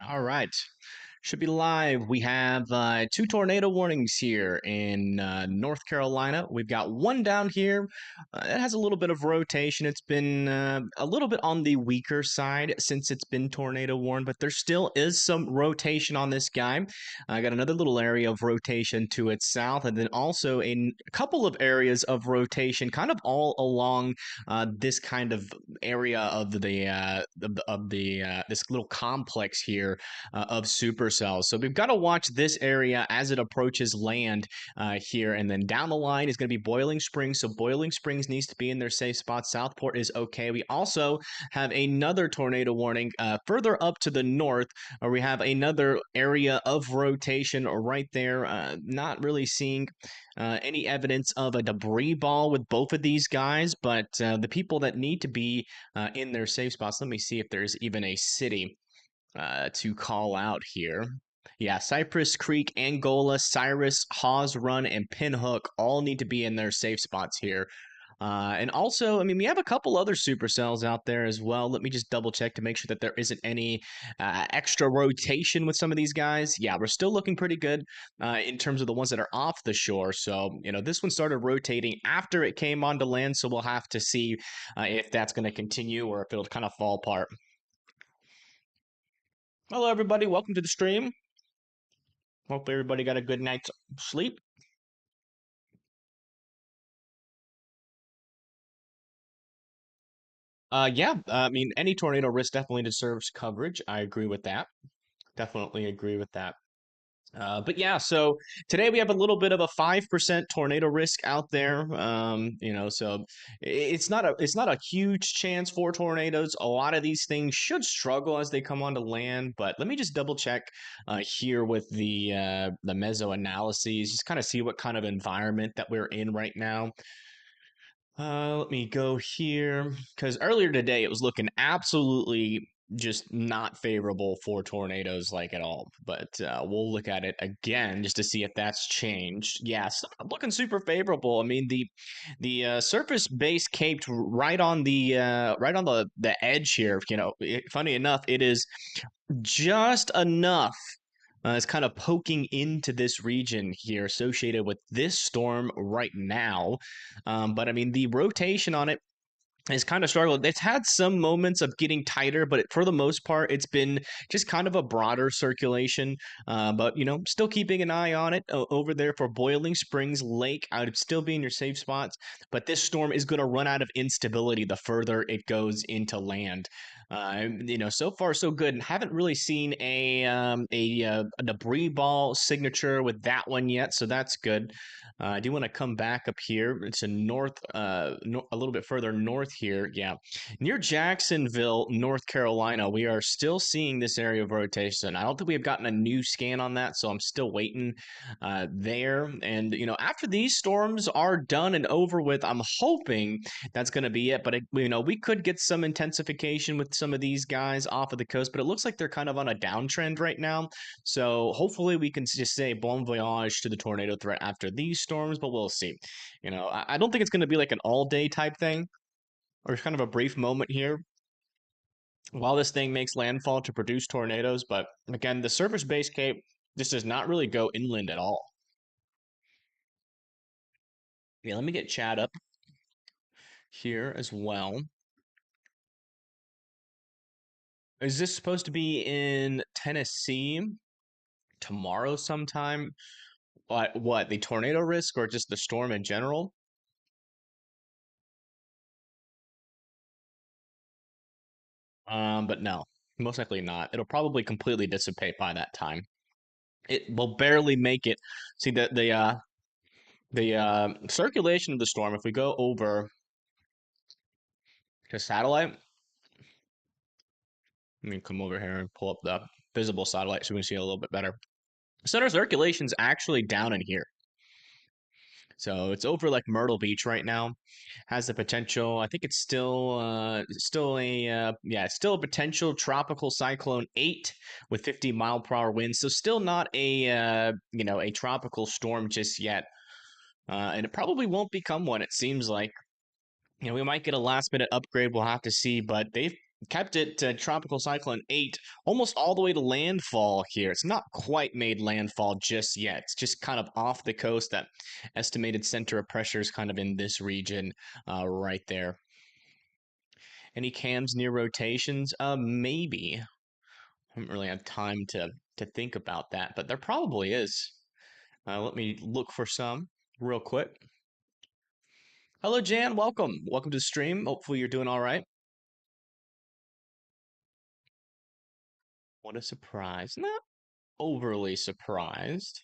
All right. Should be live. We have two tornado warnings here in North Carolina. We've got one down here. It has a little bit of rotation. It's been a little bit on the weaker side since it's been tornado warned, but there still is some rotation on this guy. I got another little area of rotation to its south, and then also a couple of areas of rotation kind of all along this kind of area of the this little complex here of supercells. So we've got to watch this area as it approaches land here. And then down the line is going to be Boiling Springs. So Boiling Springs needs to be in their safe spot. Southport is okay. We also have another tornado warning further up to the north, where we have another area of rotation right there. Not really seeing any evidence of a debris ball with both of these guys, but the people that need to be in their safe spots, let me see if there's even a city to call out here. Yeah, Cypress Creek, Angola, Cyrus, Hawes Run, and Pinhook all need to be in their safe spots here. And also, I mean, we have a couple other supercells out there as well. Let me just double check to make sure that there isn't any extra rotation with some of these guys. Yeah, we're still looking pretty good in terms of the ones that are off the shore. So, this one started rotating after it came onto land. So we'll have to see if that's going to continue or if it'll kind of fall apart. Hello, everybody. Welcome to the stream. Hope everybody got a good night's sleep. Yeah, I mean, any tornado risk definitely deserves coverage. I agree with that. Definitely agree with that. But yeah, so today we have a little bit of a 5% tornado risk out there. So it's not a huge chance for tornadoes. A lot of these things should struggle as they come onto land. But let me just double check here with the meso analyses, just kind of see what kind of environment that we're in right now. Let me go here because earlier today it was looking absolutely just not favorable for tornadoes like at all. But we'll look at it again just to see if that's changed. Yes, looking super favorable. I mean the surface base caped right on the edge here. Funny enough, it is just enough it's kind of poking into this region here associated with this storm right now. But I mean, the rotation on it has kind of struggled. It's had some moments of getting tighter, but for the most part, it's been just kind of a broader circulation. But still keeping an eye on it over there for Boiling Springs Lake. I would still be in your safe spots, but this storm is going to run out of instability the further it goes into land. So far so good. Haven't really seen a debris ball signature with that one yet, so that's good. I do want to come back up here. It's a a little bit further north here. Yeah, near Jacksonville, North Carolina. We are still seeing this area of rotation. I don't think we have gotten a new scan on that, so I'm still waiting there. And after these storms are done and over with, I'm hoping that's going to be it. But we could get some intensification with some of these guys off of the coast. But it looks like they're kind of on a downtrend right now. So hopefully we can just say bon voyage to the tornado threat after these storms, but we'll see. I don't think it's going to be like an all day type thing or kind of a brief moment here while this thing makes landfall to produce tornadoes. But again, the surface base cape just does not really go inland at all. Yeah, let me get Chad up here as well. Is this supposed to be in Tennessee tomorrow sometime? What, the tornado risk or just the storm in general? But no, most likely not. It'll probably completely dissipate by that time. It will barely make it. See the circulation of the storm. If we go over to satellite, let me come over here and pull up the visible satellite so we can see a little bit better. Center circulation is actually down in here. So it's over like Myrtle Beach right now. Has the potential. I think it's still a potential tropical cyclone 8 with 50-mile-per-hour winds. So still not a tropical storm just yet. And it probably won't become one. It seems like we might get a last minute upgrade. We'll have to see. But kept it to Tropical Cyclone 8 almost all the way to landfall here. It's not quite made landfall just yet. It's just kind of off the coast. That estimated center of pressure is kind of in this region right there. Any cams near rotations? Maybe. I haven't really had time to think about that, but there probably is. Let me look for some real quick. Hello, Jan. Welcome. Welcome to the stream. Hopefully you're doing all right. What a surprise. Not overly surprised.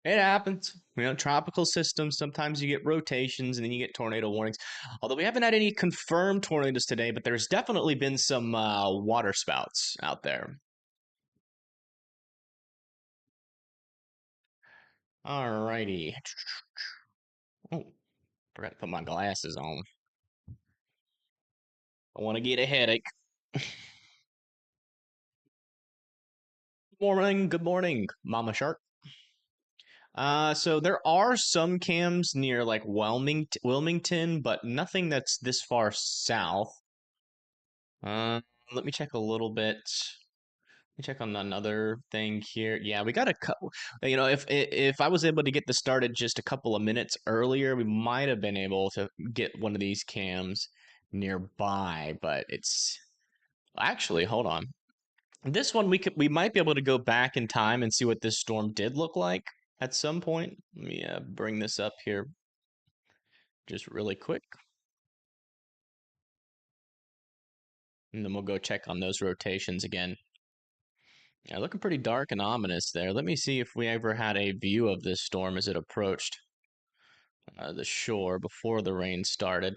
It happens. Tropical systems, sometimes you get rotations and then you get tornado warnings. Although we haven't had any confirmed tornadoes today, but there's definitely been some water spouts out there. Alrighty. Oh, forgot to put my glasses on. I want to get a headache. Good morning, Mama Shark. So there are some cams near like Wilmington, but nothing that's this far south. Let me check a little bit. Let me check on another thing here. Yeah, we got a couple. If I was able to get this started just a couple of minutes earlier, we might have been able to get one of these cams nearby. But it's actually, hold on. This one we might be able to go back in time and see what this storm did look like at some point. Let me bring this up here just really quick. And then we'll go check on those rotations again. Yeah, looking pretty dark and ominous there. Let me see if we ever had a view of this storm as it approached the shore before the rain started.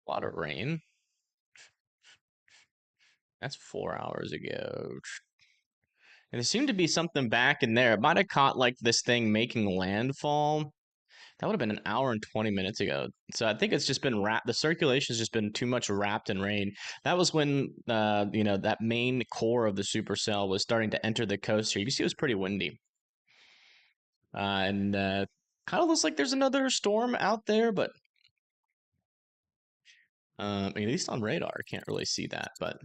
A lot of rain. That's 4 hours ago. And there seemed to be something back in there. It might have caught like this thing making landfall. That would have been an hour and 20 minutes ago. So I think it's just been wrapped. The circulation's just been too much wrapped in rain. That was when, that main core of the supercell was starting to enter the coast here. You can see it was pretty windy. And kind of looks like there's another storm out there, but at least on radar, I can't really see that. But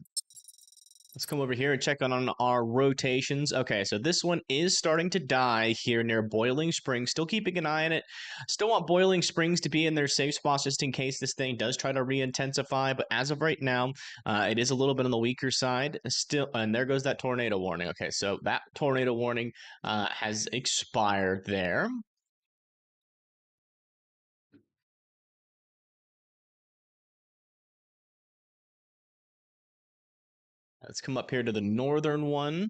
let's come over here and check on our rotations. Okay, so this one is starting to die here near Boiling Springs. Still keeping an eye on it. Still want Boiling Springs to be in their safe spots just in case this thing does try to re-intensify. But as of right now, it is a little bit on the weaker side. Still, and there goes that tornado warning. Okay, so that tornado warning has expired there. Let's come up here to the northern one.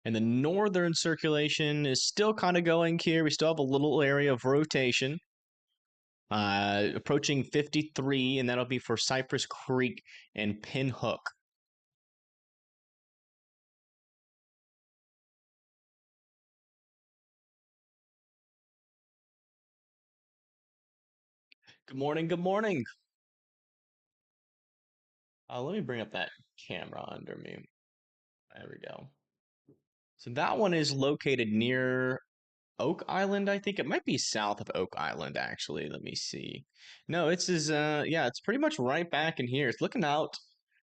And the northern circulation is still kind of going here. We still have a little area of rotation. Approaching 53, and that'll be for Cypress Creek and Pinhook. Good morning, good morning. Let me bring up that camera under me. There we go. So that one is located near Oak Island, I think. It might be south of Oak Island, actually. Let me see. No, yeah, it's pretty much right back in here. It's looking out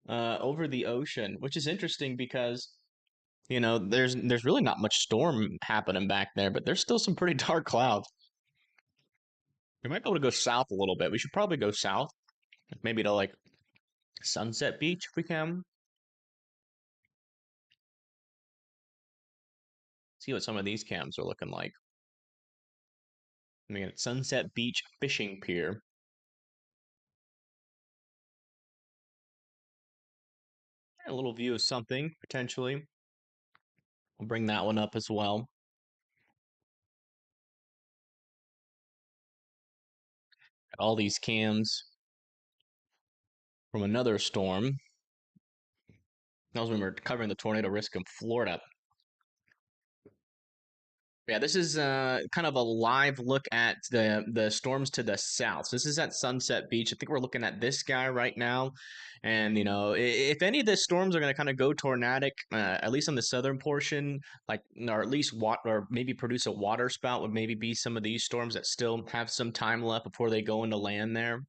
over the ocean, which is interesting because there's really not much storm happening back there, but there's still some pretty dark clouds. We might be able to go south a little bit. We should probably go south, maybe to like Sunset Beach if we can. See what some of these cams are looking like. I mean, Sunset Beach Fishing Pier. A little view of something potentially. We'll bring that one up as well. Got all these cams from another storm. That was when we were covering the tornado risk in Florida. Yeah, this is kind of a live look at the storms to the south. So this is at Sunset Beach. I think we're looking at this guy right now, and if any of the storms are going to kind of go tornadic, at least on the southern portion, like or at least or maybe produce a water spout, would maybe be some of these storms that still have some time left before they go into land there.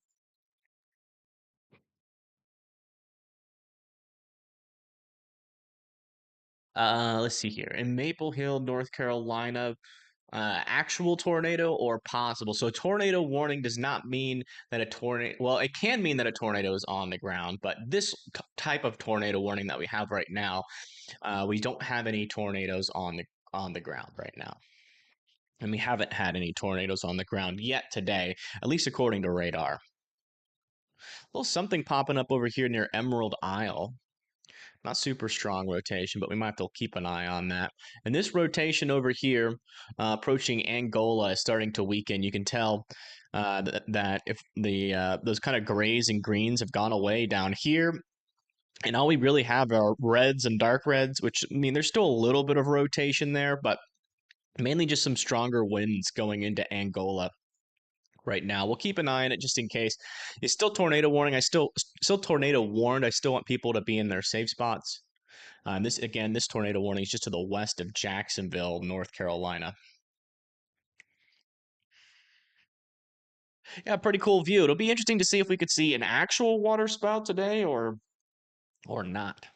Let's see here in Maple Hill, North Carolina. Actual tornado or possible. So, a tornado warning does not mean that a tornado, well, it can mean that a tornado is on the ground, but this type of tornado warning that we have right now, we don't have any tornadoes on the ground right now. And we haven't had any tornadoes on the ground yet today, at least according to radar. A little something popping up over here near Emerald Isle. Not super strong rotation, but we might have to keep an eye on that. And this rotation over here, approaching Angola, is starting to weaken. You can tell that if the those kind of grays and greens have gone away down here, and all we really have are reds and dark reds, which I mean, there's still a little bit of rotation there, but mainly just some stronger winds going into Angola right now. We'll keep an eye on it just in case. It's still tornado warning. I still tornado warned. I still want people to be in their safe spots. This tornado warning is just to the west of Jacksonville, North Carolina. Yeah, pretty cool view. It'll be interesting to see if we could see an actual water spout today or not.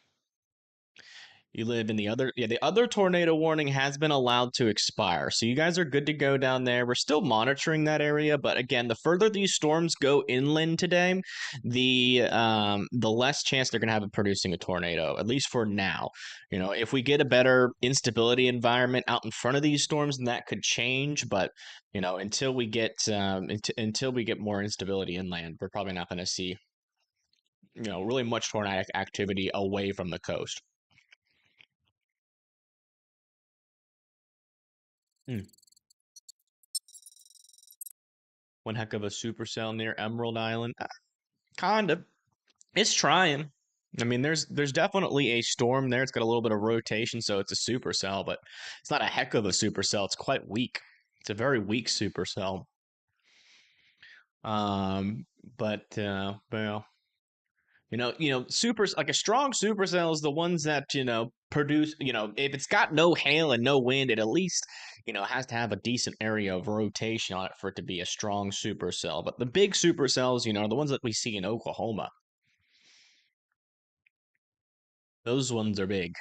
You live in the other tornado warning has been allowed to expire. So you guys are good to go down there. We're still monitoring that area, but again, the further these storms go inland today, the less chance they're going to have of producing a tornado, at least for now. If we get a better instability environment out in front of these storms, then that could change, but until we get until we get more instability inland, we're probably not going to see really much tornadic activity away from the coast. Hmm. One heck of a supercell near Emerald Island. Kind of. It's trying. I mean, there's definitely a storm there. It's got a little bit of rotation, so it's a supercell, but it's not a heck of a supercell. It's quite weak. It's a very weak supercell. Um, but well, super like a strong supercell is the ones that produce. If it's got no hail and no wind, it at least has to have a decent area of rotation on it for it to be a strong supercell. But the big supercells, are the ones that we see in Oklahoma. Those ones are big.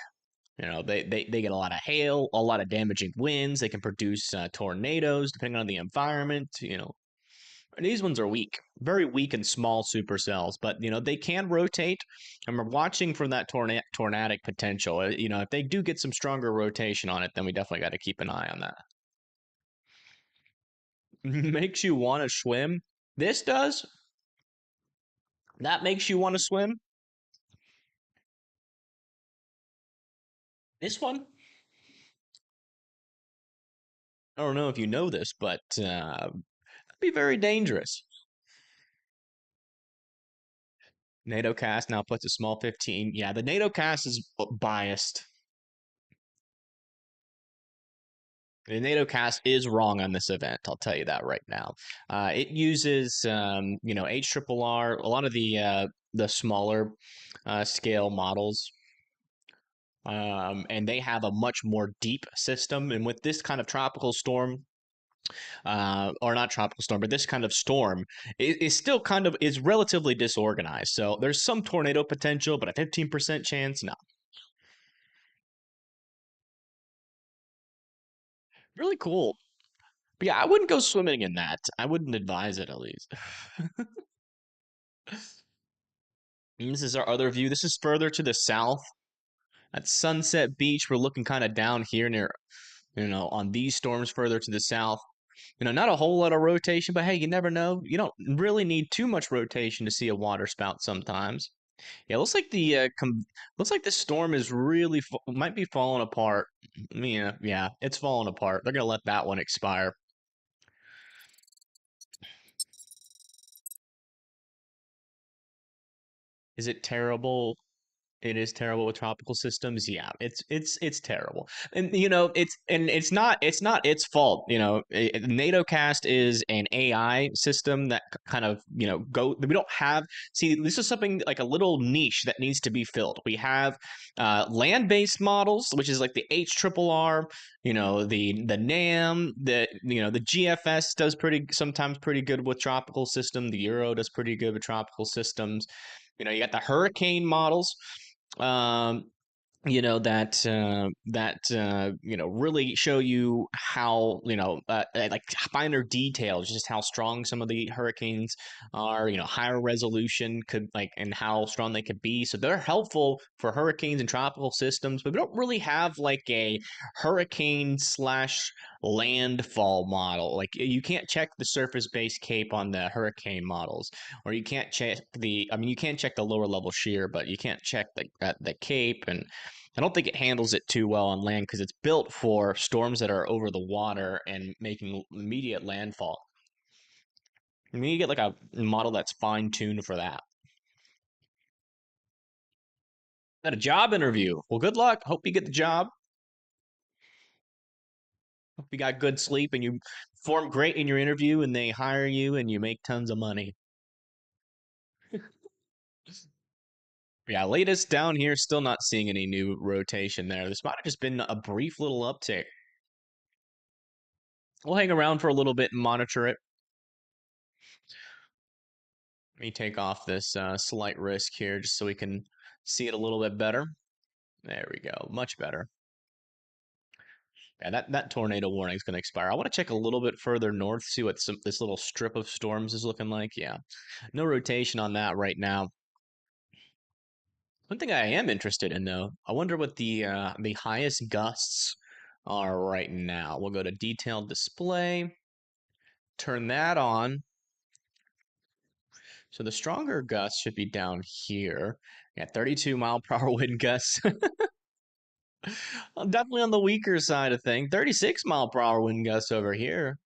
They get a lot of hail, a lot of damaging winds. They can produce tornadoes depending on the environment. These ones are weak, very weak and small supercells, but they can rotate. And we're watching for that tornadic potential. If they do get some stronger rotation on it, then we definitely got to keep an eye on that. Makes you want to swim. This does. That makes you want to swim. This one. I don't know if you know this, but it'd be very dangerous. NATO cast now puts a small 15. Yeah, the NATO cast is biased. The NATO cast is wrong on this event. I'll tell you that right now. It uses, HRRR, a lot of the smaller scale models, and they have a much more deep system. And with this kind of tropical storm, or not tropical storm, but this kind of storm is still kind of is relatively disorganized. So there's some tornado potential, but a 15% chance, no. Really cool. But yeah, I wouldn't go swimming in that. I wouldn't advise it at least. And this is our other view. This is further to the south at Sunset Beach. We're looking kind of down here near, on these storms further to the south. Not a whole lot of rotation, but hey, you never know. You don't really need too much rotation to see a water spout sometimes. Yeah, looks like this storm is really might be falling apart. Yeah, it's falling apart. They're gonna let that one expire. Is it terrible? It is terrible with tropical systems. Yeah, it's terrible, and it's not its fault. NATOcast is an AI system that kind of go. We don't have. See, this is something like a little niche that needs to be filled. We have land-based models, which is like the HRRR. The NAM, the GFS does sometimes pretty good with tropical system. The Euro does pretty good with tropical systems. You got the hurricane models, um, really show you how like finer details, just how strong some of the hurricanes are. Higher resolution could like and how strong they could be. So they're helpful for hurricanes and tropical systems, but we don't really have like a hurricane slash landfall model. Like you can't check the surface based cape on the hurricane models, or you can't check the. I mean, you can check the lower level shear, but you can't check the cape. And I don't think it handles it too well on land because it's built for storms that are over the water and making immediate landfall. I mean, you get like a model that's fine tuned for that. At a job interview. Well, good luck. Hope you get the job. Hope you got good sleep and you perform great in your interview and they hire you and you make tons of money. Yeah, latest down here, still not seeing any new rotation there. This might have just been a brief little uptick. We'll hang around for a little bit and monitor it. Let me take off this slight risk here just so we can see it a little bit better. There we go. Much better. Yeah, that tornado warning is going to expire. I want to check a little bit further north, see what this little strip of storms is looking like. Yeah, no rotation on that right now. One thing I am interested in, though, I wonder what the highest gusts are right now. We'll go to detailed display, turn that on. So the stronger gusts should be down here. Yeah, 32 mile per hour wind gusts. Definitely on the weaker side of things. 36 mile per hour wind gusts over here.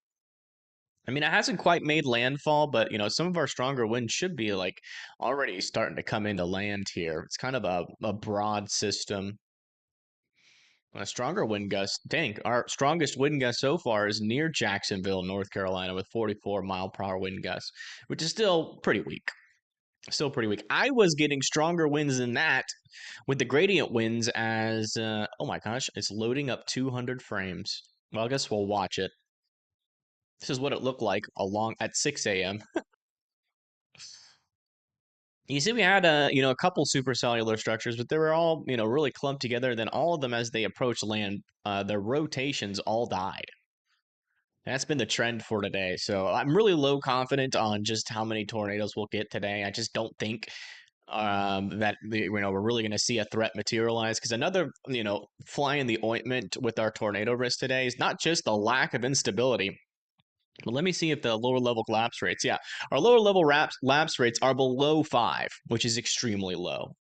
I mean, it hasn't quite made landfall, but some of our stronger winds should be like already starting to come into land here. It's kind of a broad system. A stronger wind gust. Dang, our strongest wind gust so far is near Jacksonville, North Carolina, with 44 mile per hour wind gusts, which is still pretty weak. Still pretty weak. I was getting stronger winds than that with the gradient winds as, oh my gosh, it's loading up 200 frames. Well, I guess we'll watch it. This is what it looked like along at 6 a.m. You see, we had a couple supercellular structures, but they were all really clumped together. Then all of them, as they approached land, their rotations all died. That's been the trend for today. So I'm really low confident on just how many tornadoes we'll get today. I just don't think that we're really going to see a threat materialize, because another fly in the ointment with our tornado risk today is not just the lack of instability. But let me see if the lower level lapse rates. Yeah, our lower level lapse rates are below 5, which is extremely low.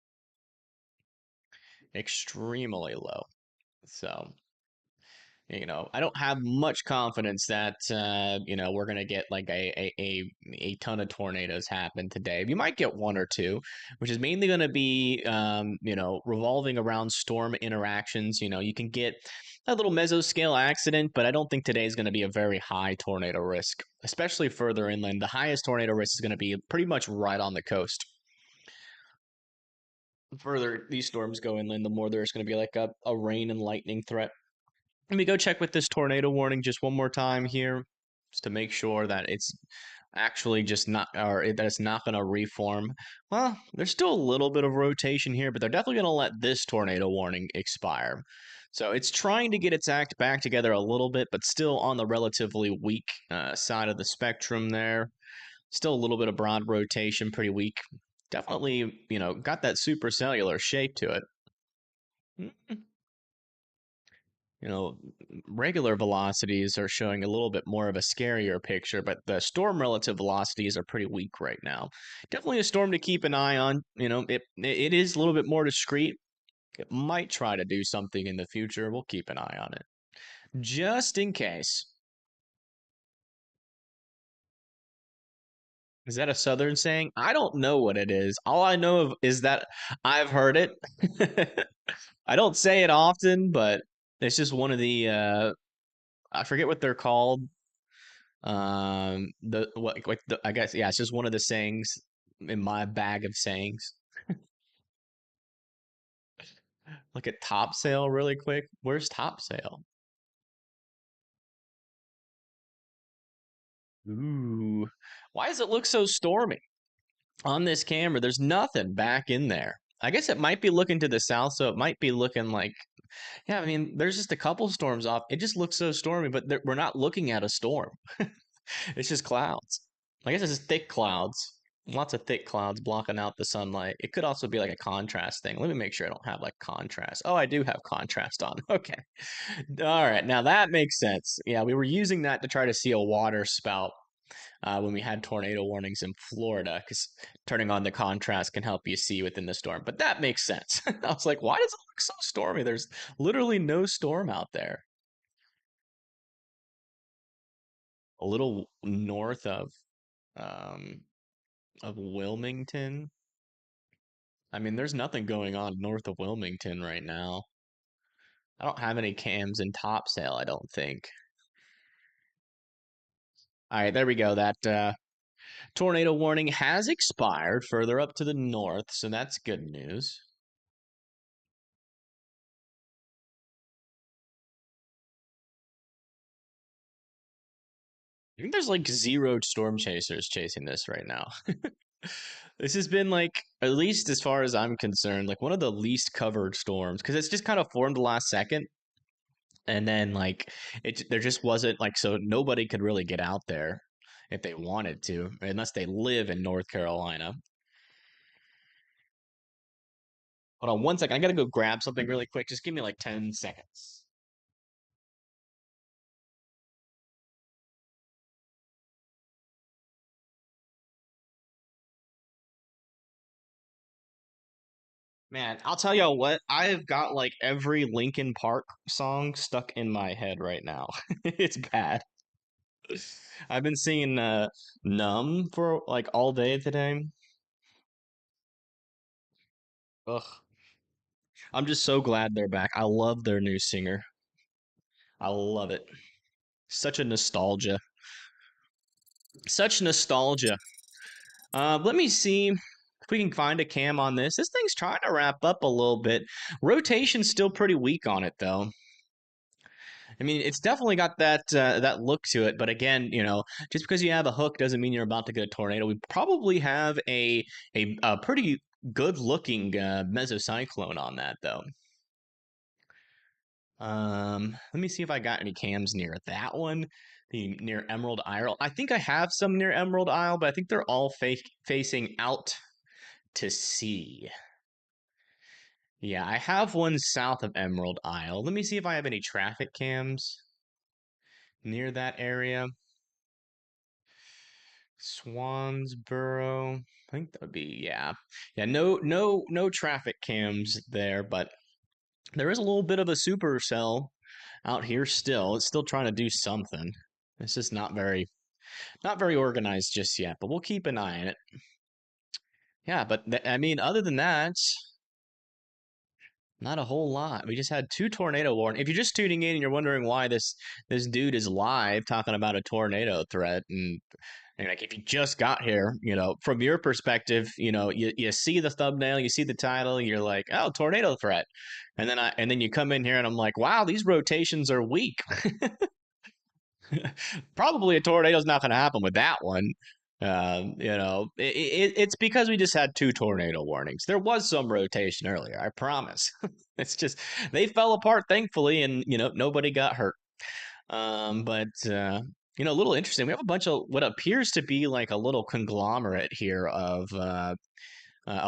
Extremely low. So I don't have much confidence that we're gonna get like a ton of tornadoes happen today. You might get one or two, which is mainly gonna be revolving around storm interactions. You can get a little mesoscale accident, but I don't think today is gonna be a very high tornado risk, especially further inland. The highest tornado risk is gonna be pretty much right on the coast. The further these storms go inland, the more there's gonna be like a rain and lightning threat. Let me go check with this tornado warning just one more time here, just to make sure that it's actually just not, or that it's not going to reform. Well, there's still a little bit of rotation here, but they're definitely going to let this tornado warning expire. So it's trying to get its act back together a little bit, but still on the relatively weak side of the spectrum there. Still a little bit of broad rotation, pretty weak. Definitely, got that supercellular shape to it. you know, regular velocities are showing a little bit more of a scarier picture, but the storm relative velocities are pretty weak right now. Definitely a storm to keep an eye on. It is a little bit more discreet. It might try to do something in the future. We'll keep an eye on it, just in case. Is that a Southern saying? I don't know what it is. All I know of is that I've heard it. I don't say it often, but it's just one of the I forget what they're called. The what like the, I guess yeah, it's just one of the sayings in my bag of sayings. Look at top sale really quick. Where's top sale? Ooh. Why does it look so stormy on this camera? There's nothing back in there. I guess it might be looking to the south, so it might be looking like yeah, I mean, there's just a couple storms off. It just looks so stormy, but we're not looking at a storm. It's just clouds. I guess it's just thick clouds. Lots of thick clouds blocking out the sunlight. It could also be like a contrast thing. Let me make sure I don't have like contrast. Oh, I do have contrast on. Okay. All right. Now that makes sense. Yeah, we were using that to try to see a water spout when we had tornado warnings in Florida because turning on the contrast can help you see within the storm. But that makes sense. I was like, why does it look so stormy? There's literally no storm out there. A little north um, of Wilmington. I mean, there's nothing going on north of Wilmington right now. I don't have any cams in topsail, I don't think. All right, there we go. That tornado warning has expired further up to the north, so that's good news. I think there's like zero storm chasers chasing this right now. This has been like, at least as far as I'm concerned, like one of the least covered storms because it's just kind of formed the last second. And then like there just wasn't like so nobody could really get out there if they wanted to, unless they live in North Carolina. Hold on one second. I gotta go grab something really quick. Just give me like 10 seconds. Man, I'll tell you what, I've got like every Linkin Park song stuck in my head right now. It's bad. I've been singing Numb for like all day today. Ugh. I'm just so glad they're back. I love their new singer. I love it. Such a nostalgia. Such nostalgia. Let me see if we can find a cam on this. This thing's trying to wrap up a little bit. Rotation's still pretty weak on it though. I mean, it's definitely got that look to it, but again, just because you have a hook doesn't mean you're about to get a tornado. We probably have a pretty good looking mesocyclone on that though. Let me see if I got any cams near that one. The near Emerald Isle. I think I have some near Emerald Isle, but I think they're all facing out to sea. Yeah, I have one south of Emerald Isle. Let me see if I have any traffic cams near that area. Swansboro. I think that would be yeah. Yeah, no traffic cams there, but there is a little bit of a supercell out here still. It's still trying to do something. It's just not very organized just yet, but we'll keep an eye on it. Yeah, but I mean, other than that, not a whole lot. We just had two tornado warnings. If you're just tuning in and you're wondering why this dude is live talking about a tornado threat, and like if you just got here, from your perspective, you see the thumbnail, you see the title, you're like, oh, tornado threat, and then you come in here and I'm like, wow, these rotations are weak. Probably a tornado's not going to happen with that one. It's because we just had two tornado warnings. There was some rotation earlier, I promise. It's just they fell apart thankfully, and nobody got hurt. But a little interesting. We have a bunch of what appears to be like a little conglomerate here of a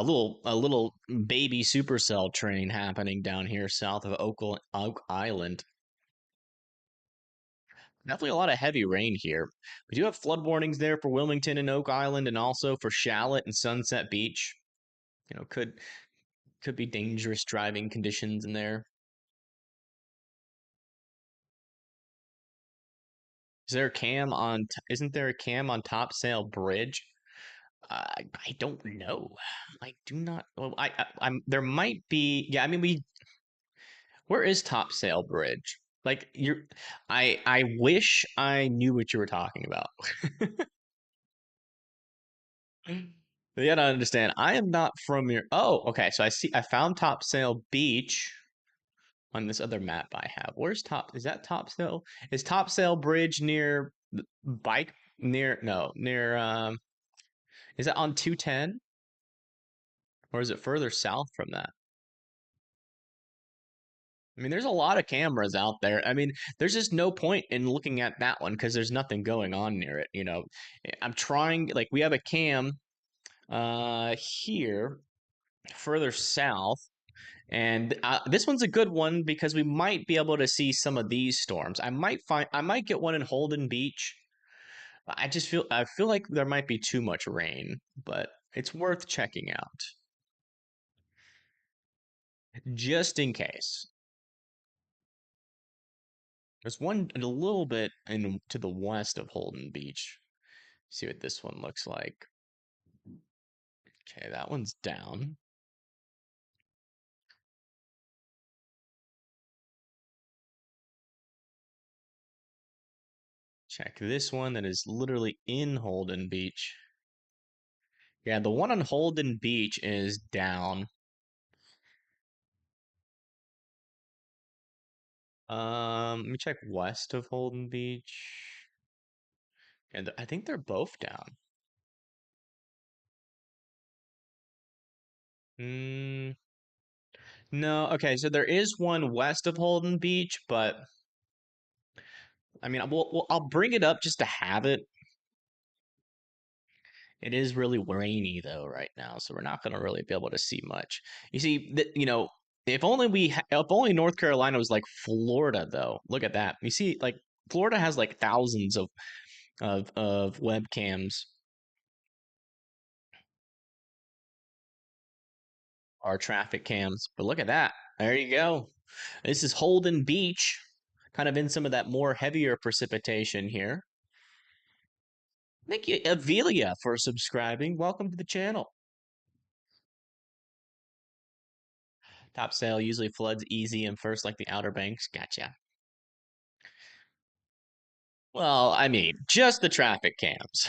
little baby supercell train happening down here south of Oak Island. Definitely a lot of heavy rain here. We do have flood warnings there for Wilmington and Oak Island, and also for Shallot and Sunset Beach. Could be dangerous driving conditions in there. Is there a cam on? Isn't there a cam on Topsail Bridge? I don't know. I do not. Well, I'm. There might be. Yeah, I mean, we. Where is Topsail Bridge? Like you're. I wish I knew what you were talking about. You gotta understand. I am not from your. Oh, okay. So I see. I found Topsail Beach on this other map I have. Where's Top? Is that Topsail? Is Topsail Bridge near bike? Near no near. Is that on 210 or is it further south from that? I mean, there's a lot of cameras out there. I mean, there's just no point in looking at that one because there's nothing going on near it. I'm trying, like, we have a cam here further south, and this one's a good one because we might be able to see some of these storms. I might get one in Holden Beach. I feel like there might be too much rain, but it's worth checking out just in case. There's one a little bit in to the west of Holden Beach. See what this one looks like. Okay, that one's down. Check this one that is literally in Holden Beach. Yeah, the one on Holden Beach is down. Let me check west of Holden Beach. And I think they're both down. Hmm. No, okay, so there is one west of Holden Beach, but I mean, I'll bring it up just to have it. It is really rainy though right now, so we're not going to really be able to see much. You see, if only North Carolina was like Florida though. Look at that. You see, like Florida has like thousands of webcams or traffic cams, but look at that. There you go. This is Holden Beach, kind of in some of that more heavier precipitation here. Thank you, Avilia, for subscribing. Welcome to the channel. Top sail usually floods easy and first like the Outer Banks. Gotcha. Well, I mean, just the traffic cams.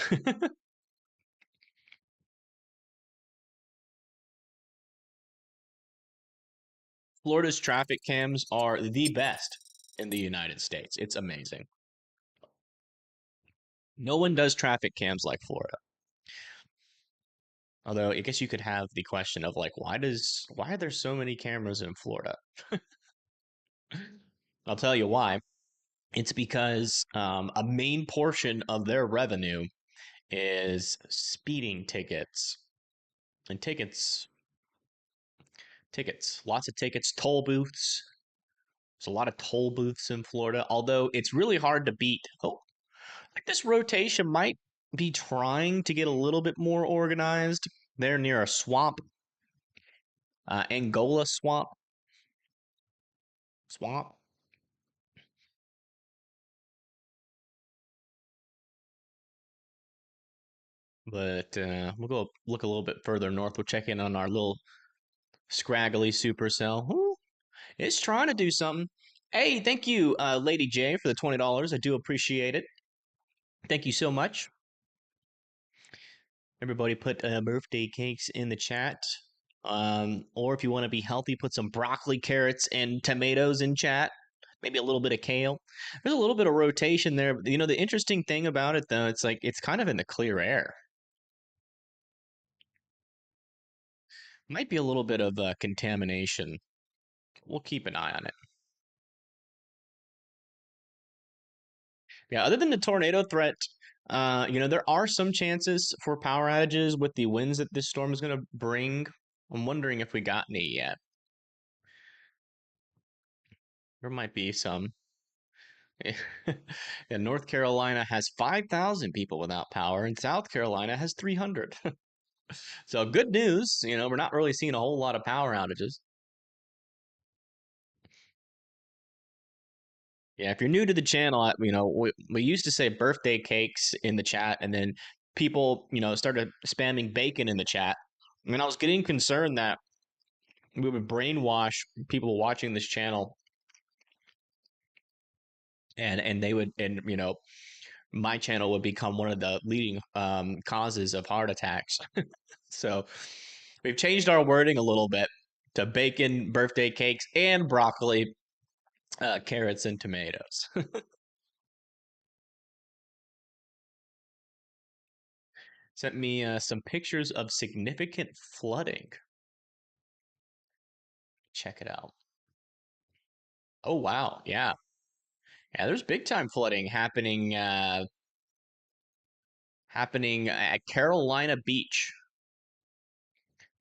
Florida's traffic cams are the best in the United States. It's amazing. No one does traffic cams like Florida. Although I guess you could have the question of like, why are there so many cameras in Florida? I'll tell you why. It's because a main portion of their revenue is speeding tickets and tickets, lots of tickets, toll booths. There's a lot of toll booths in Florida, although it's really hard to beat. Oh, like this rotation might be trying to get a little bit more organized. They're near a swamp, Angola swamp. But we'll go look a little bit further north. We'll check in on our little scraggly supercell. Ooh, it's trying to do something. Hey, thank you, Lady J, for the $20. I do appreciate it. Thank you so much. Everybody put birthday cakes in the chat. Or if you want to be healthy, put some broccoli, carrots, and tomatoes in chat. Maybe a little bit of kale. There's a little bit of rotation there. The interesting thing about it, though, it's like it's kind of in the clear air. Might be a little bit of contamination. We'll keep an eye on it. Yeah, other than the tornado threat, there are some chances for power outages with the winds that this storm is going to bring. I'm wondering if we got any yet. There might be some. Yeah, North Carolina has 5,000 people without power, and South Carolina has 300. So good news, we're not really seeing a whole lot of power outages. Yeah, if you're new to the channel, we used to say birthday cakes in the chat, and then people, started spamming bacon in the chat. And I was getting concerned that we would brainwash people watching this channel, and they would, and my channel would become one of the leading causes of heart attacks. So we've changed our wording a little bit to bacon, birthday cakes, and broccoli, carrots, and tomatoes. Sent me some pictures of significant flooding. Check it out. Oh wow, yeah, yeah. There's big time flooding happening at Carolina Beach.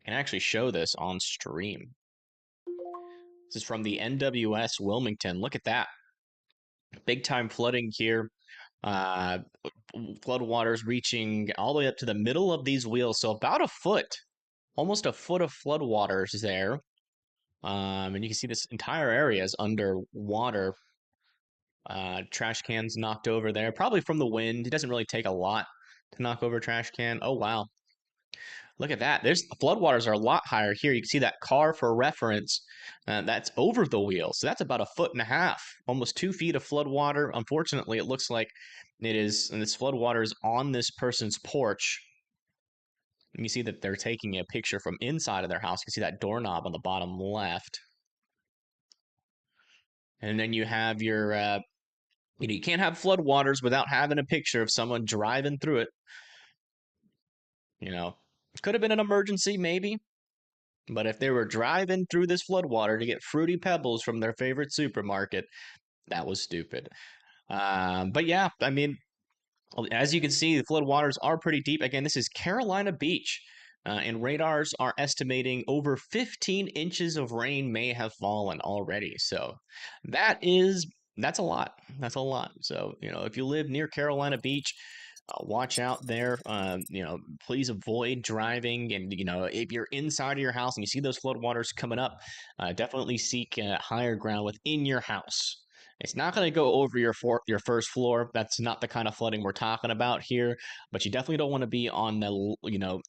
I can actually show this on stream. This is from the NWS Wilmington. Look at that. Big time flooding here. Uh, flood waters reaching all the way up to the middle of these wheels. So about a foot, almost a foot of flood waters there. And you can see this entire area is under water. Trash cans knocked over there, probably from the wind. It doesn't really take a lot to knock over a trash can. Oh, wow. Look at that. There's floodwaters are a lot higher here. You can see that car for reference. That's over the wheel. So that's about a foot and a half, almost 2 feet of floodwater. Unfortunately, it looks like it is, and this floodwater is on this person's porch. And you see that they're taking a picture from inside of their house. You can see that doorknob on the bottom left. And then you have your, you can't have floodwaters without having a picture of someone driving through it. Could have been an emergency, maybe. But if they were driving through this floodwater to get Fruity Pebbles from their favorite supermarket, that was stupid. But yeah, I mean, as you can see, the floodwaters are pretty deep. Again, this is Carolina Beach, and radars are estimating over 15 inches of rain may have fallen already. So that's a lot. That's a lot. So if you live near Carolina Beach, watch out there. Please avoid driving. And, if you're inside of your house and you see those floodwaters coming up, definitely seek higher ground within your house. It's not going to go over your first floor. That's not the kind of flooding we're talking about here. But you definitely don't want to be on the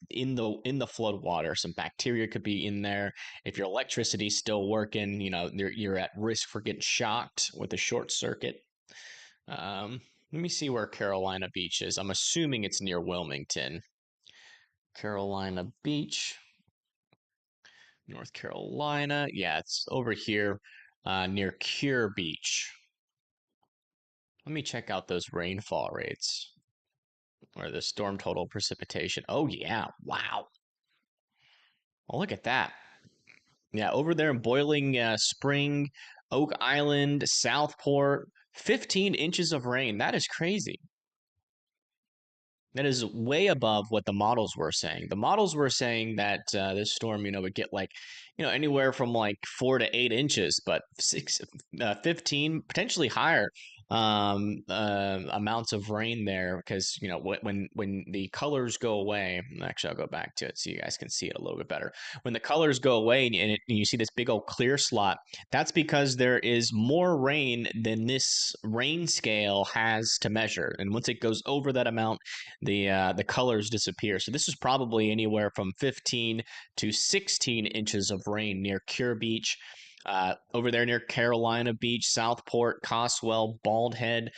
in the flood water. Some bacteria could be in there. If your electricity's still working, you're at risk for getting shocked with a short circuit. Let me see where Carolina Beach is. I'm assuming it's near Wilmington. Carolina Beach, North Carolina. Yeah, it's over here near Cure Beach. Let me check out those rainfall rates or the storm total precipitation. Oh, yeah. Wow. Well, look at that. Yeah, over there in Boiling Spring, Oak Island, Southport, 15 inches of rain. That is crazy. That is way above what the models were saying. The models were saying that this storm, would get like, anywhere from like 4 to 8 inches, but 15, potentially higher amounts of rain there. Because when the colors go away, actually I'll go back to it so you guys can see it a little bit better. When the colors go away and you see this big old clear slot, that's because there is more rain than this rain scale has to measure. And once it goes over that amount, the colors disappear. So this is probably anywhere from 15 to 16 inches of rain near Cure Beach. Over there near Carolina Beach, Southport, Coswell, Bald Head,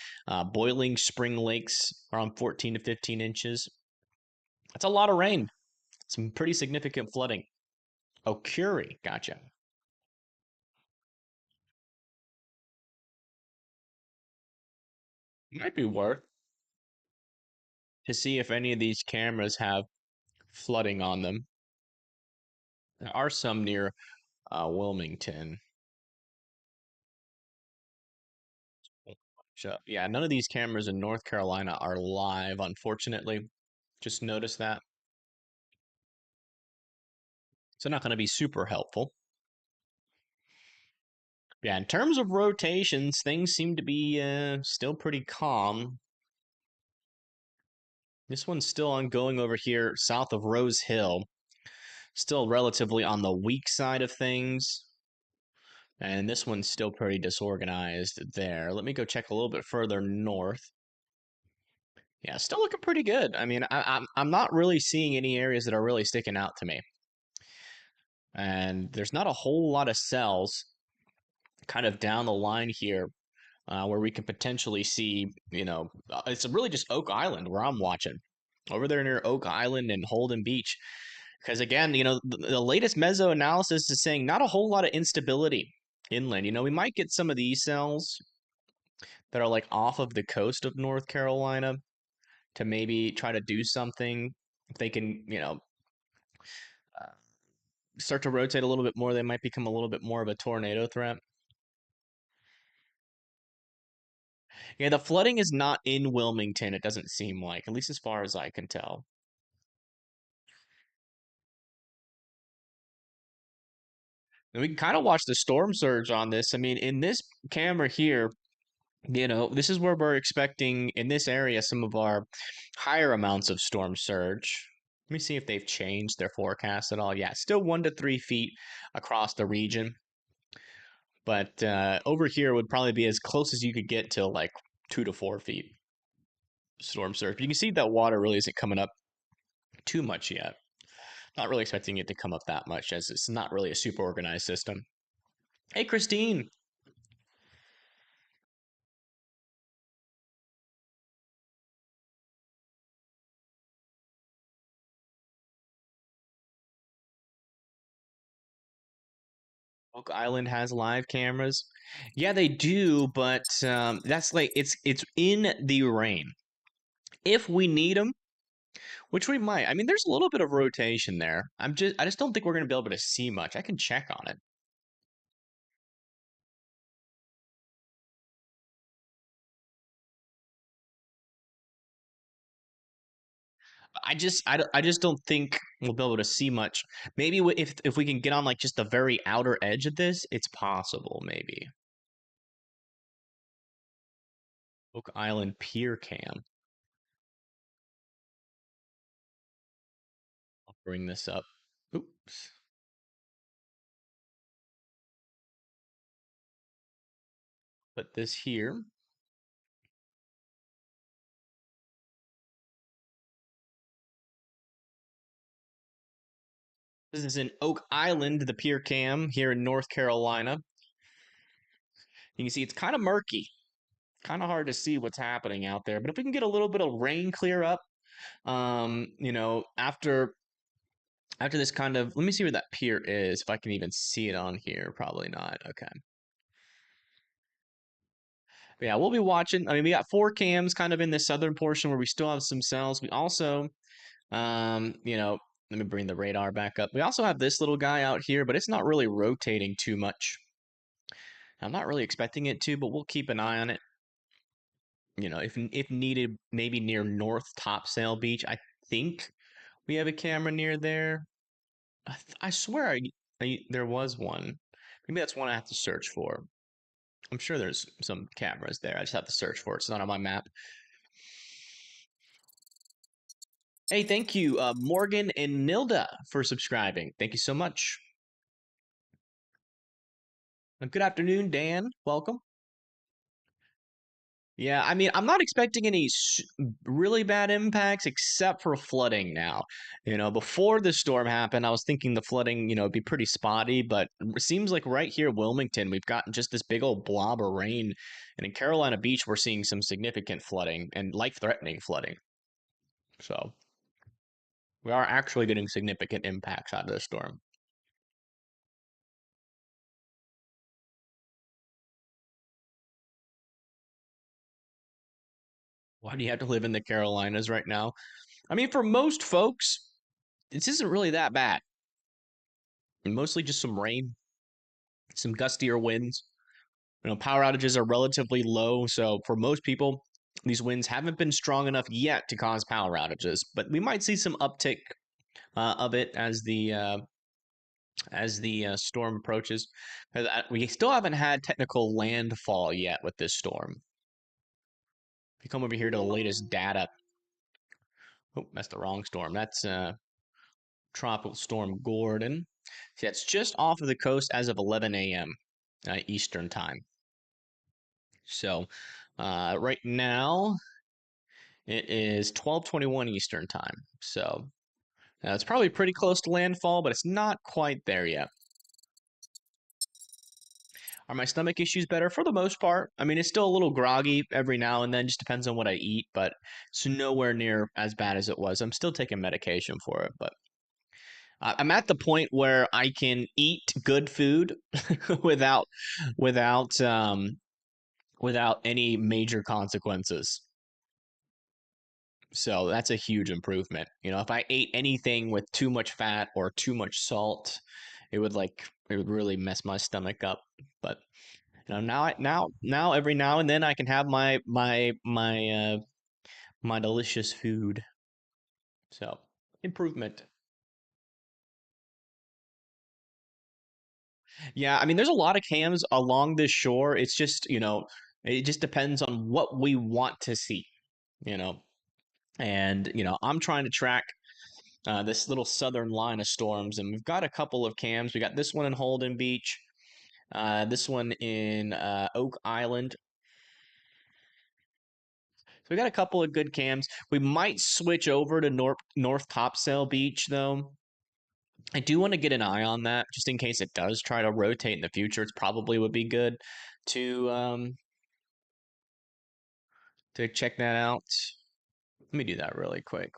Boiling Spring Lakes around 14 to 15 inches. That's a lot of rain. Some pretty significant flooding. Oh, Curie, gotcha. Might be worth to see if any of these cameras have flooding on them. There are some near Wilmington. So, yeah, none of these cameras in North Carolina are live, unfortunately. Just notice that. So not going to be super helpful. Yeah, in terms of rotations, things seem to be still pretty calm. This one's still ongoing over here south of Rose Hill. Still relatively on the weak side of things. And this one's still pretty disorganized there. Let me go check a little bit further north. Yeah, still looking pretty good. I mean, I'm not really seeing any areas that are really sticking out to me, and there's not a whole lot of cells kind of down the line here where we can potentially see. It's really just Oak Island where I'm watching over there near Oak Island and Holden Beach. Because again, the latest meso analysis is saying not a whole lot of instability inland. We might get some of these cells that are like off of the coast of North Carolina to maybe try to do something. If they can, uh, start to rotate a little bit more, they might become a little bit more of a tornado threat. Yeah, the flooding is not in Wilmington, it doesn't seem like, at least as far as I can tell. And we can kind of watch the storm surge on this. I mean, in this camera here, this is where we're expecting in this area some of our higher amounts of storm surge. Let me see if they've changed their forecast at all. Yeah, still 1 to 3 feet across the region. But over here would probably be as close as you could get to like 2 to 4 feet storm surge. But you can see that water really isn't coming up too much yet. Not really expecting it to come up that much as it's not really a super organized system. Hey, Christine. Oak Island has live cameras. Yeah, they do, but that's like it's in the rain. If we need them, which we might. I mean, there's a little bit of rotation there. I just don't think we're gonna be able to see much. I can check on it. I just don't think we'll be able to see much. Maybe if we can get on like just the very outer edge of this, it's possible. Maybe Oak Island Pier Cam. I'll bring this up. Oops. Put this here. This is in Oak Island, the Pier Cam here in North Carolina. You can see it's kind of murky, kind of hard to see what's happening out there. But if we can get a little bit of rain clear up, after this kind of, let me see where that pier is. If I can even see it on here, probably not. Okay. But yeah, we'll be watching. I mean, we got 4 cams kind of in the southern portion where we still have some cells. We also, um, you know, let me bring the radar back up. We also have this little guy out here, but it's not really rotating too much. I'm not really expecting it to, but we'll keep an eye on it. If needed, maybe near North Topsail Beach. I think we have a camera near there. I swear there was one. Maybe that's one I have to search for. I'm sure there's some cameras there. I just have to search for it. It's not on my map. Hey, thank you, Morgan and Nilda, for subscribing. Thank you so much. Good afternoon, Dan. Welcome. Yeah, I mean, I'm not expecting any really bad impacts except for flooding now. Before the storm happened, I was thinking the flooding, would be pretty spotty, but it seems like right here, Wilmington, we've gotten just this big old blob of rain. And in Carolina Beach, we're seeing some significant flooding and life-threatening flooding. So we are actually getting significant impacts out of this storm. Why do you have to live in the Carolinas right now? I mean, for most folks, this isn't really that bad. Mostly just some rain, some gustier winds. Power outages are relatively low, so for most people, these winds haven't been strong enough yet to cause power outages. But we might see some uptick of it as the storm approaches. We still haven't had technical landfall yet with this storm. If you come over here to the latest data, oh, that's the wrong storm. That's Tropical Storm Gordon. See, that's just off of the coast as of 11 a.m. Eastern time. So right now It is 12:21 Eastern time. So it's probably pretty close to landfall, but it's not quite there yet. Are my stomach issues better? For the most part. I mean, it's still a little groggy every now and then, just depends on what I eat, but it's nowhere near as bad as it was. I'm still taking medication for it, but I'm at the point where I can eat good food without without um without any major consequences. So that's a huge improvement. You know, if I ate anything with too much fat or too much salt, it would really mess my stomach up. But you know, now every now and then I can have my delicious food. So improvement. Yeah, I mean, there's a lot of cams along this shore. It's just, you know, it just depends on what we want to see, you know. And, you know, I'm trying to track this little southern line of storms, and we've got a couple of cams. We got this one in Holden Beach, this one in Oak Island. So we got a couple of good cams. We might switch over to North Topsail Beach, though. I do want to get an eye on that just in case it does try to rotate in the future. It's probably would be good to check that out. Let me do that really quick.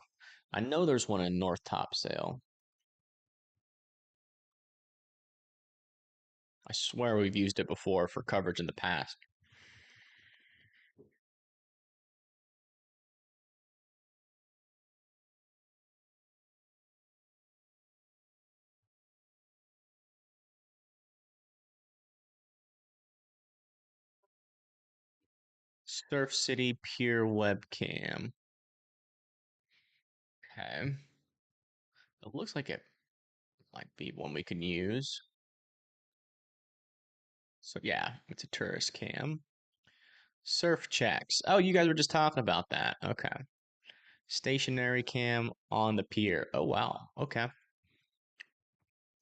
I know there's one in North Topsail. I swear we've used it before for coverage in the past. Surf City Pier webcam. Okay. It looks like it might be one we can use. So yeah, it's a tourist cam. Surf checks. Oh, you guys were just talking about that. Okay. Stationary cam on the pier. Oh wow. Okay.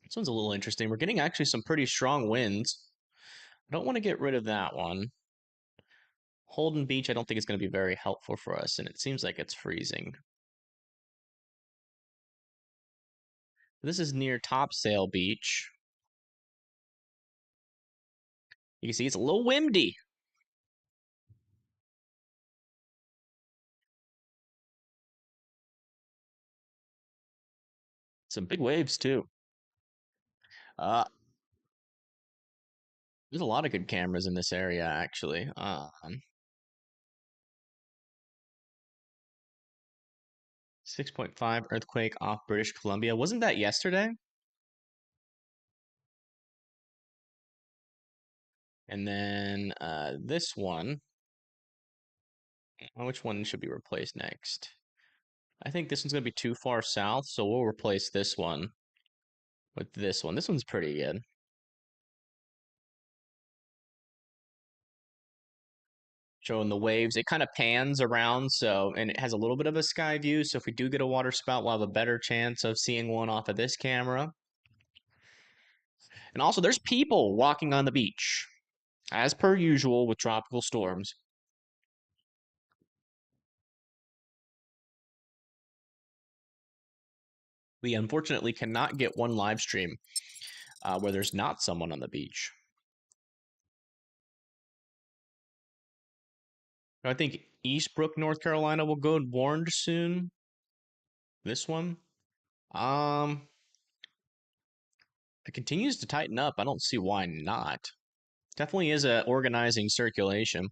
This one's a little interesting. We're getting actually some pretty strong winds. I don't want to get rid of that one. Holden Beach, I don't think it's going to be very helpful for us, and it seems like it's freezing. This is near Topsail Beach. You can see it's a little windy. Some big waves too. Uh, there's a lot of good cameras in this area actually. 6.5 earthquake off British Columbia. Wasn't that yesterday? And then this one. Which one should be replaced next? I think this one's gonna be too far south, so we'll replace this one with this one. This one's pretty good. Showing the waves. It kind of pans around, so and it has a little bit of a sky view. So if we do get a water spout, we'll have a better chance of seeing one off of this camera. And also, there's people walking on the beach, as per usual with tropical storms. We unfortunately cannot get one live stream where there's not someone on the beach. I think Eastbrook, North Carolina will go warned soon. This one. Um, if it continues to tighten up, I don't see why not. Definitely is a organizing circulation.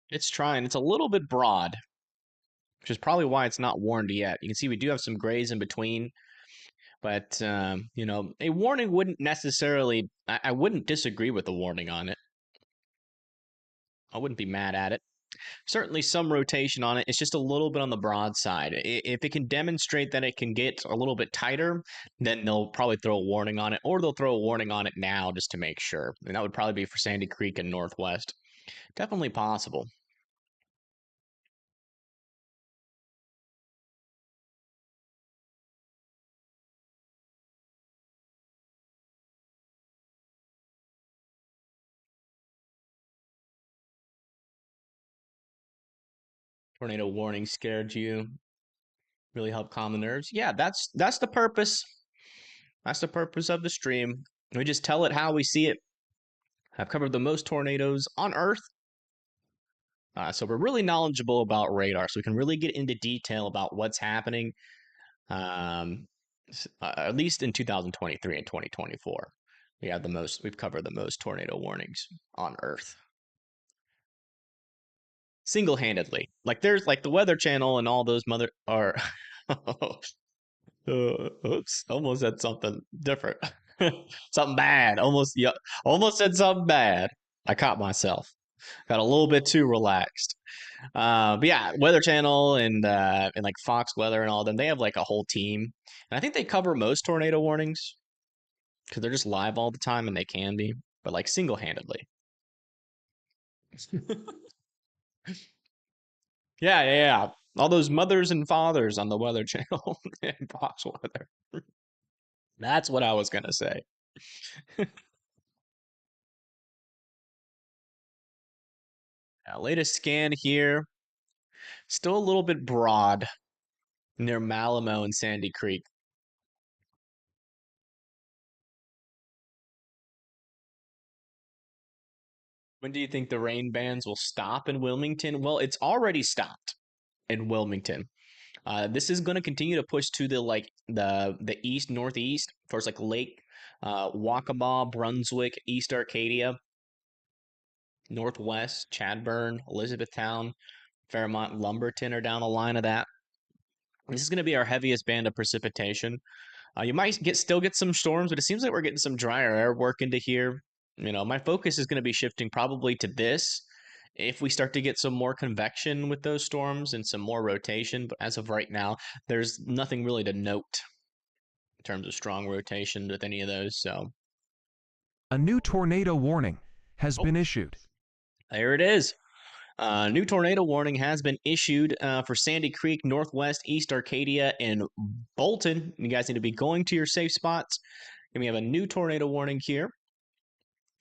It's trying. It's a little bit broad, which is probably why it's not warned yet. You can see we do have some grays in between, but you know, a warning wouldn't necessarily. I wouldn't disagree with the warning on it. I wouldn't be mad at it. Certainly some rotation on it. It's just a little bit on the broad side. If it can demonstrate that it can get a little bit tighter, then they'll probably throw a warning on it, or they'll throw a warning on it now just to make sure. And that would probably be for Sandy Creek and Northwest. Definitely possible. Tornado warning scared you. Really help calm the nerves. Yeah, that's the purpose. That's the purpose of the stream. We just tell it how we see it. I've covered the most tornadoes on Earth. So we're really knowledgeable about radar, so we can really get into detail about what's happening. Um, at least in 2023 and 2024, we've covered the most tornado warnings on Earth single-handedly. Like there's like the Weather Channel and all those mother are. Oops, almost said something different. Something bad. Almost, yeah, almost said something bad. I caught myself. Got a little bit too relaxed. But yeah, Weather Channel and like Fox Weather and all of them, they have like a whole team, and I think they cover most tornado warnings because they're just live all the time and they can be, but like single-handedly. Yeah, yeah, yeah. All those mothers and fathers on the Weather Channel and Fox Weather. That's what I was gonna say. Latest scan here, still a little bit broad near Malamo and Sandy Creek. When do you think the rain bans will stop in Wilmington? Well, it's already stopped in Wilmington. This is going to continue to push to the east northeast towards like Lake Wakaba, Brunswick, East Arcadia, Northwest, Chadburn, Elizabethtown, Fairmont, Lumberton are down the line of that. This is going to be our heaviest band of precipitation. You might still get some storms, but it seems like we're getting some drier air work into here. My focus is going to be shifting probably to this if we start to get some more convection with those storms and some more rotation. But as of right now, there's nothing really to note in terms of strong rotation with any of those. So, A new tornado warning has been issued. there it is. New tornado warning has been issued for Sandy Creek, Northwest, East Arcadia, and Bolton. You guys need to be going to your safe spots. And we have a new tornado warning here.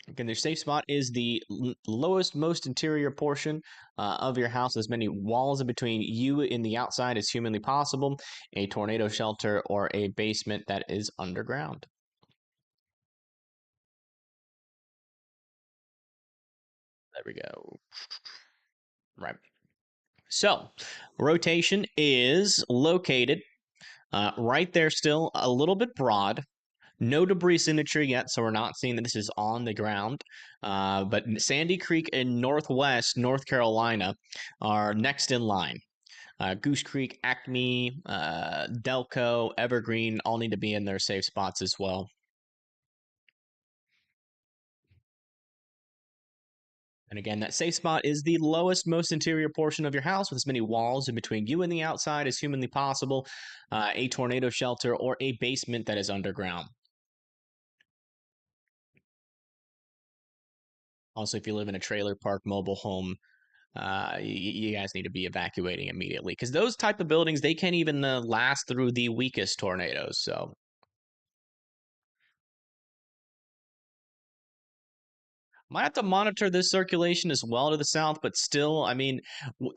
Again, their safe spot is the lowest, most interior portion of your house, as many walls in between you and the outside as humanly possible, a tornado shelter, or a basement that is underground. There we go. Right. So, rotation is located right there, still a little bit broad. No debris signature yet, so we're not seeing that this is on the ground. But Sandy Creek and Northwest North Carolina are next in line. Goose Creek, Acme, Delco, Evergreen all need to be in their safe spots as well. And again, that safe spot is the lowest, most interior portion of your house with as many walls in between you and the outside as humanly possible, a tornado shelter, or a basement that is underground. Also, if you live in a trailer park, mobile home, you guys need to be evacuating immediately because those type of buildings, they can't even last through the weakest tornadoes. So might have to monitor this circulation as well to the south, but still, I mean,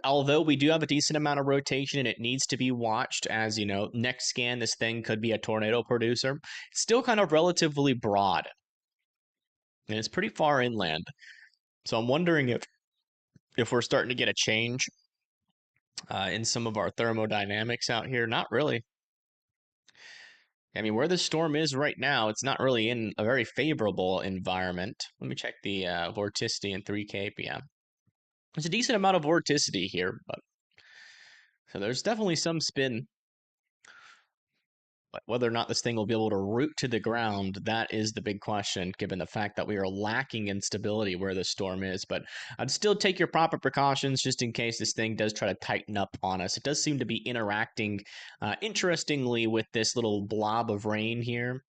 although we do have a decent amount of rotation and it needs to be watched, as next scan, this thing could be a tornado producer. It's still kind of relatively broad, and it's pretty far inland. So I'm wondering if we're starting to get a change in some of our thermodynamics out here. Not really. I mean, where the storm is right now, it's not really in a very favorable environment. Let me check the vorticity in 3 kpm. There's a decent amount of vorticity here, but so there's definitely some spin. But whether or not this thing will be able to root to the ground, that is the big question, given the fact that we are lacking in stability where the storm is. But I'd still take your proper precautions just in case this thing does try to tighten up on us. It does seem to be interacting interestingly with this little blob of rain here,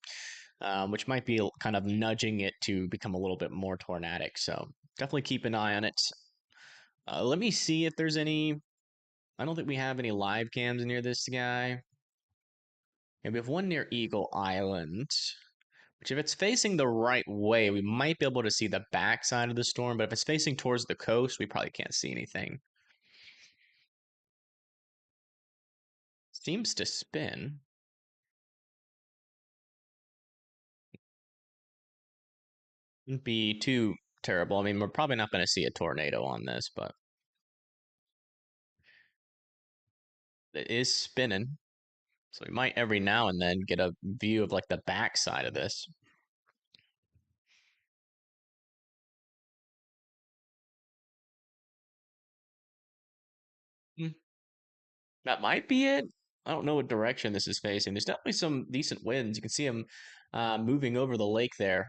which might be kind of nudging it to become a little bit more tornadic. So definitely keep an eye on it. Let me see if there's any. I don't think we have any live cams near this guy. And we have one near Eagle Island, which if it's facing the right way, we might be able to see the backside of the storm. But if it's facing towards the coast, we probably can't see anything. Seems to spin. Wouldn't be too terrible. I mean, we're probably not going to see a tornado on this, but it is spinning. So we might every now and then get a view of like the backside of this. Hmm. That might be it. I don't know what direction this is facing. There's definitely some decent winds. You can see them moving over the lake there.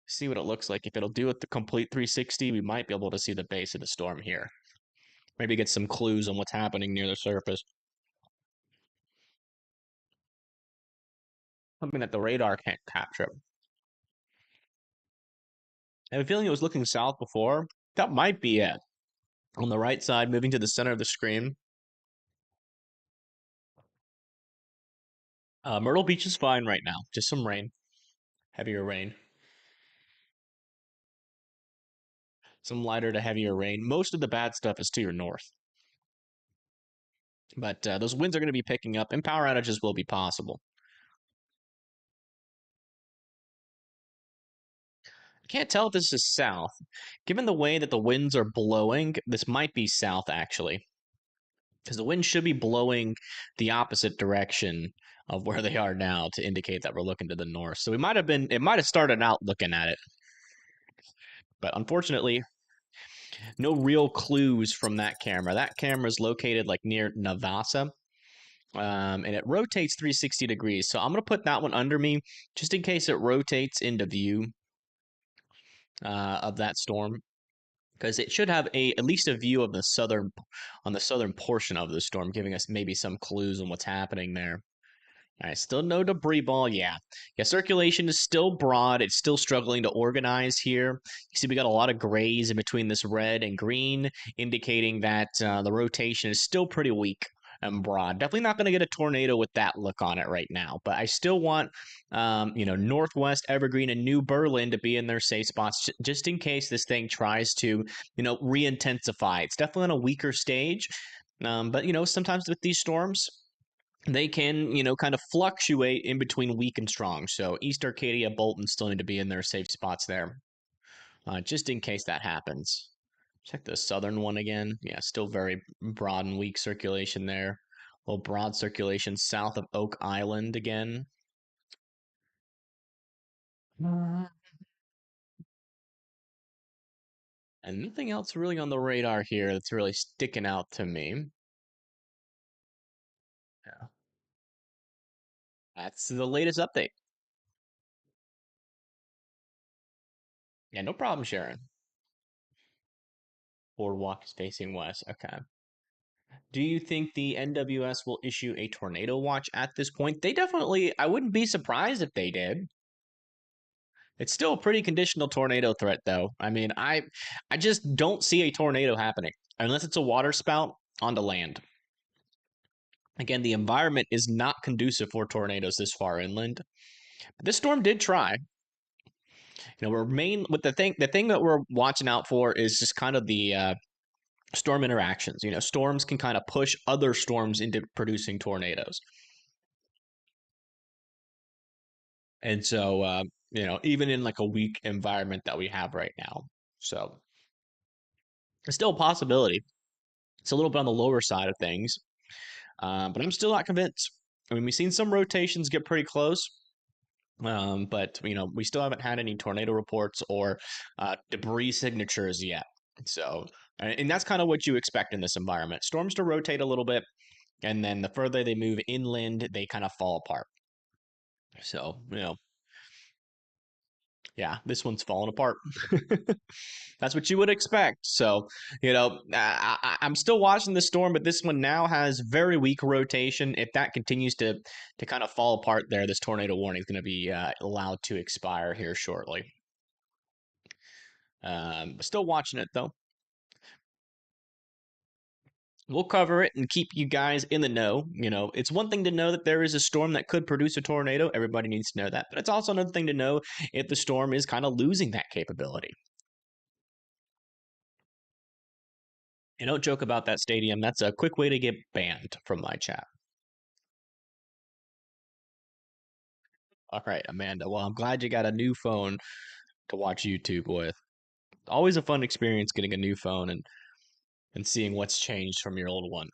See what it looks like. If it'll do it the complete 360, we might be able to see the base of the storm here. Maybe get some clues on what's happening near the surface. Something that the radar can't capture. I have a feeling it was looking south before. That might be it. On the right side, moving to the center of the screen. Myrtle Beach is fine right now. Just some rain. Heavier rain. Some lighter to heavier rain. Most of the bad stuff is to your north. But those winds are going to be picking up, and power outages will be possible. I can't tell if this is south. Given the way that the winds are blowing, this might be south, actually. Because the wind should be blowing the opposite direction of where they are now to indicate that we're looking to the north. So it might have started out looking at it. But unfortunately, no real clues from that camera. That camera is located like near Navassa. And it rotates 360 degrees. So I'm going to put that one under me just in case it rotates into view of that storm. Because it should have at least a view of the southern portion of the storm, giving us maybe some clues on what's happening there. All right, still no debris ball. Yeah. Circulation is still broad. It's still struggling to organize here. You see, we got a lot of grays in between this red and green, indicating that the rotation is still pretty weak and broad. Definitely not going to get a tornado with that look on it right now. But I still want, Northwest Evergreen and New Berlin to be in their safe spots, just in case this thing tries to, re-intensify. It's definitely on a weaker stage. But sometimes with these storms, they can, kind of fluctuate in between weak and strong. So East Arcadia, Bolton still need to be in their safe spots there, just in case that happens. Check the southern one again. Yeah, still very broad and weak circulation there. A little broad circulation south of Oak Island again. And nothing else really on the radar here that's really sticking out to me. Yeah. That's the latest update. Yeah, no problem, Sharon. Boardwalk is facing west. Okay. Do you think the NWS will issue a tornado watch at this point? They definitely, I wouldn't be surprised if they did. It's still a pretty conditional tornado threat, though. I mean, I just don't see a tornado happening unless it's a water spout onto land. Again, the environment is not conducive for tornadoes this far inland. But this storm did try. We're with the thing that we're watching out for is just kind of the storm interactions. Storms can kind of push other storms into producing tornadoes. And so, even in like a weak environment that we have right now. So it's still a possibility. It's a little bit on the lower side of things, but I'm still not convinced. I mean, we've seen some rotations get pretty close, but we still haven't had any tornado reports or debris signatures yet. So, and that's kind of what you expect in this environment. Storms to rotate a little bit, and then the further they move inland, they kind of fall apart. So, yeah, this one's falling apart. That's what you would expect. So, I'm still watching the storm, but this one now has very weak rotation. If that continues to kind of fall apart there, this tornado warning is going to be allowed to expire here shortly. Still watching it, though. We'll cover it and keep you guys in the know. It's one thing to know that there is a storm that could produce a tornado. Everybody needs to know that. But it's also another thing to know if the storm is kind of losing that capability. You don't joke about that stadium. That's a quick way to get banned from my chat. All right, Amanda. Well, I'm glad you got a new phone to watch YouTube with. Always a fun experience getting a new phone and seeing what's changed from your old one.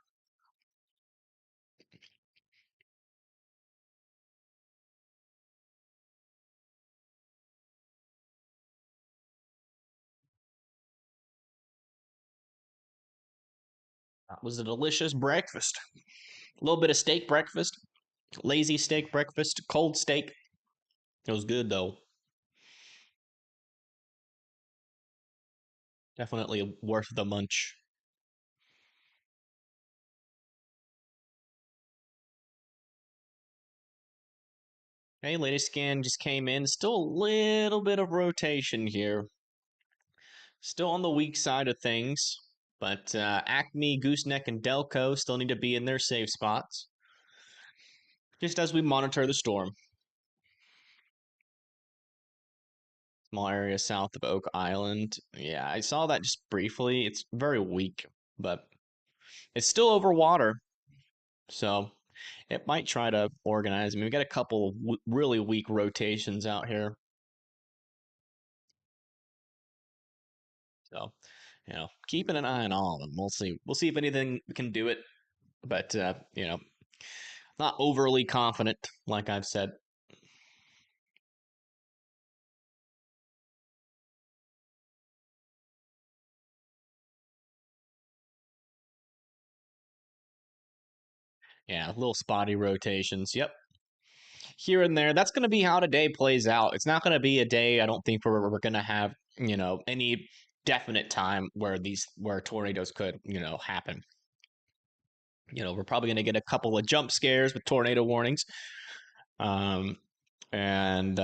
That was a delicious breakfast. A little bit of steak breakfast, lazy steak breakfast, cold steak. It was good though. Definitely worth the munch. Okay, latest scan just came in. Still a little bit of rotation here. Still on the weak side of things, but Acme, Gooseneck, and Delco still need to be in their safe spots. Just as we monitor the storm. Small area south of Oak Island. Yeah, I saw that just briefly. It's very weak, but it's still over water. So it might try to organize. I mean, we got a couple of really weak rotations out here. So, keeping an eye on all of them. We'll see. We'll see if anything can do it. But, not overly confident, like I've said. Yeah, little spotty rotations. Yep. Here and there. That's going to be how today plays out. It's not going to be a day, I don't think, where we're going to have, any definite time where tornadoes could, happen. We're probably going to get a couple of jump scares with tornado warnings. Um, and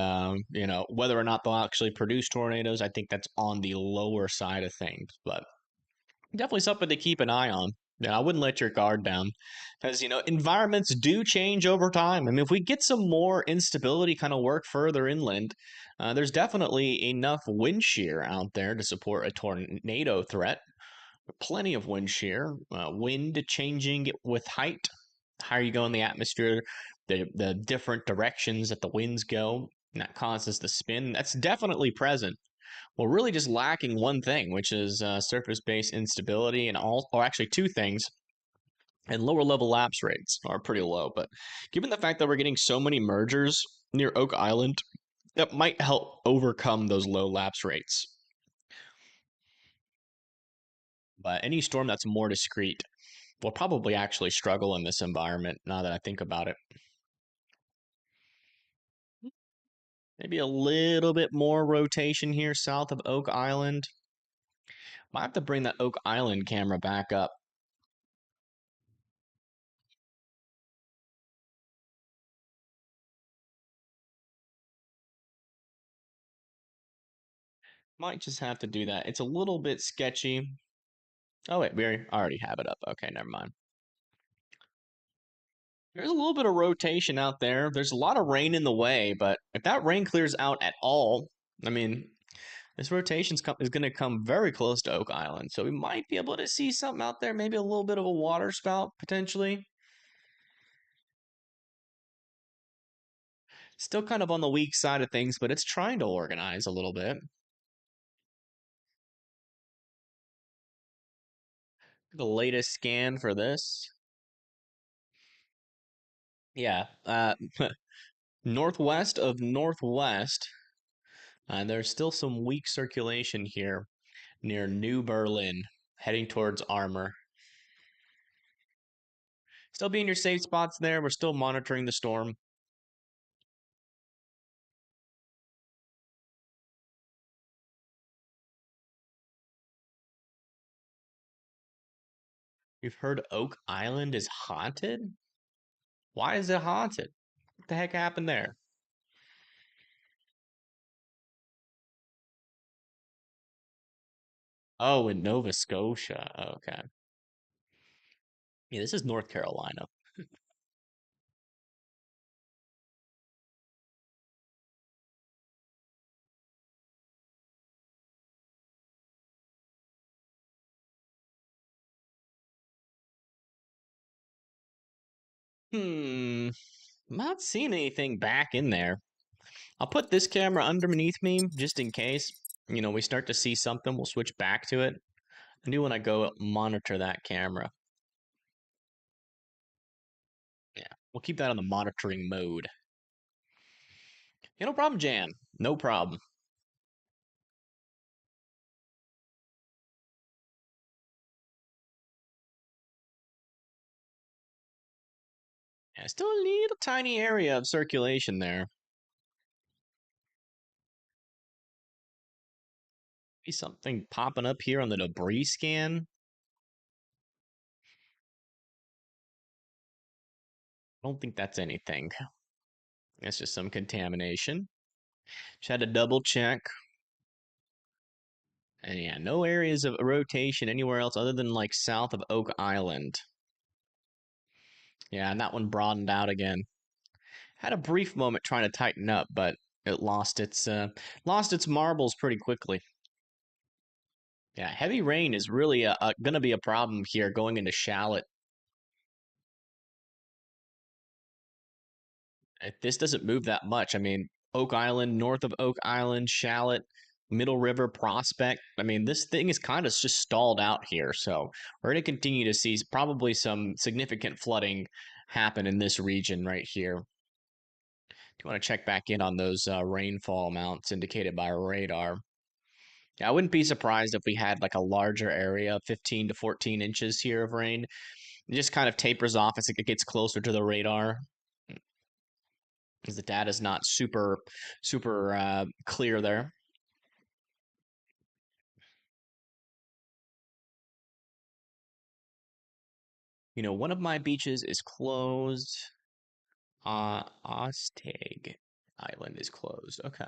whether or not they'll actually produce tornadoes, I think that's on the lower side of things, but definitely something to keep an eye on. Yeah, I wouldn't let your guard down because environments do change over time. I mean, if we get some more instability kind of work further inland, there's definitely enough wind shear out there to support a tornado threat. Plenty of wind shear, wind changing with height. Higher you go in the atmosphere, the different directions that the winds go, and that causes the spin. That's definitely present. We're really just lacking one thing, which is surface-based instability, and or actually two things. And lower level lapse rates are pretty low. But given the fact that we're getting so many mergers near Oak Island, that might help overcome those low lapse rates. But any storm that's more discrete will probably actually struggle in this environment, now that I think about it. Maybe a little bit more rotation here south of Oak Island. Might have to bring that Oak Island camera back up. Might just have to do that. It's a little bit sketchy. Oh, wait, we already have it up. Okay, never mind. There's a little bit of rotation out there. There's a lot of rain in the way, but if that rain clears out at all, I mean, this rotation is going to come very close to Oak Island. So we might be able to see something out there, maybe a little bit of a water spout potentially. Still kind of on the weak side of things, but it's trying to organize a little bit. The latest scan for this. Yeah, northwest of northwest. There's still some weak circulation here near New Berlin, heading towards Armor. Still be in your safe spots there. We're still monitoring the storm. You've heard Oak Island is haunted? Why is it haunted? What the heck happened there? Oh, in Nova Scotia. Okay. Yeah, this is North Carolina. Hmm. Not seeing anything back in there. I'll put this camera underneath me just in case, we start to see something. We'll switch back to it. I do want to go monitor that camera. Yeah, we'll keep that on the monitoring mode. Yeah, no problem, Jan. No problem. Yeah, still a little tiny area of circulation there. Be something popping up here on the debris scan. I don't think that's anything. It's just some contamination. Just had to double check. And yeah, no areas of rotation anywhere else other than like south of Oak Island. Yeah, and that one broadened out again. Had a brief moment trying to tighten up, but it lost its marbles pretty quickly. Yeah, heavy rain is really going to be a problem here going into Shallot. If this doesn't move that much, I mean, Oak Island, north of Oak Island, Shallot, Middle River, Prospect. I mean, this thing is kind of just stalled out here. So we're going to continue to see probably some significant flooding happen in this region right here. Do you want to check back in on those rainfall amounts indicated by radar? Yeah, I wouldn't be surprised if we had like a larger area, 15 to 14 inches here of rain. It just kind of tapers off as it gets closer to the radar because the data is not super clear there. One of my beaches is closed. Ostag Island is closed. Okay.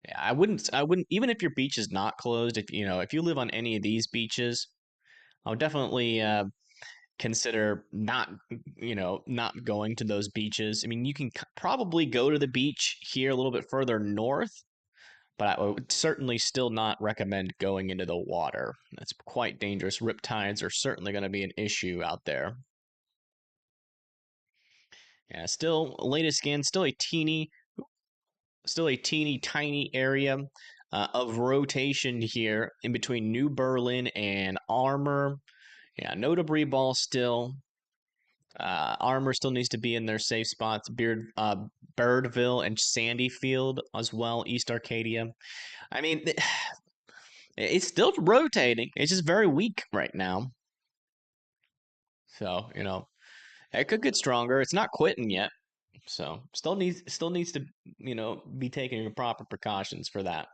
Yeah, I wouldn't, even if your beach is not closed, if you live on any of these beaches, I would definitely consider not going to those beaches. I mean, you can probably go to the beach here a little bit further north, but I would certainly still not recommend going into the water. That's quite dangerous. Riptides are certainly going to be an issue out there. Yeah, still latest scan, still a teeny tiny area of rotation here in between New Berlin and Armor. Yeah, no debris ball still. Armor still needs to be in their safe spots. Birdville and Sandyfield as well. East Arcadia. I mean, it's still rotating. It's just very weak right now. So it could get stronger. It's not quitting yet. So still needs to be taking the proper precautions for that.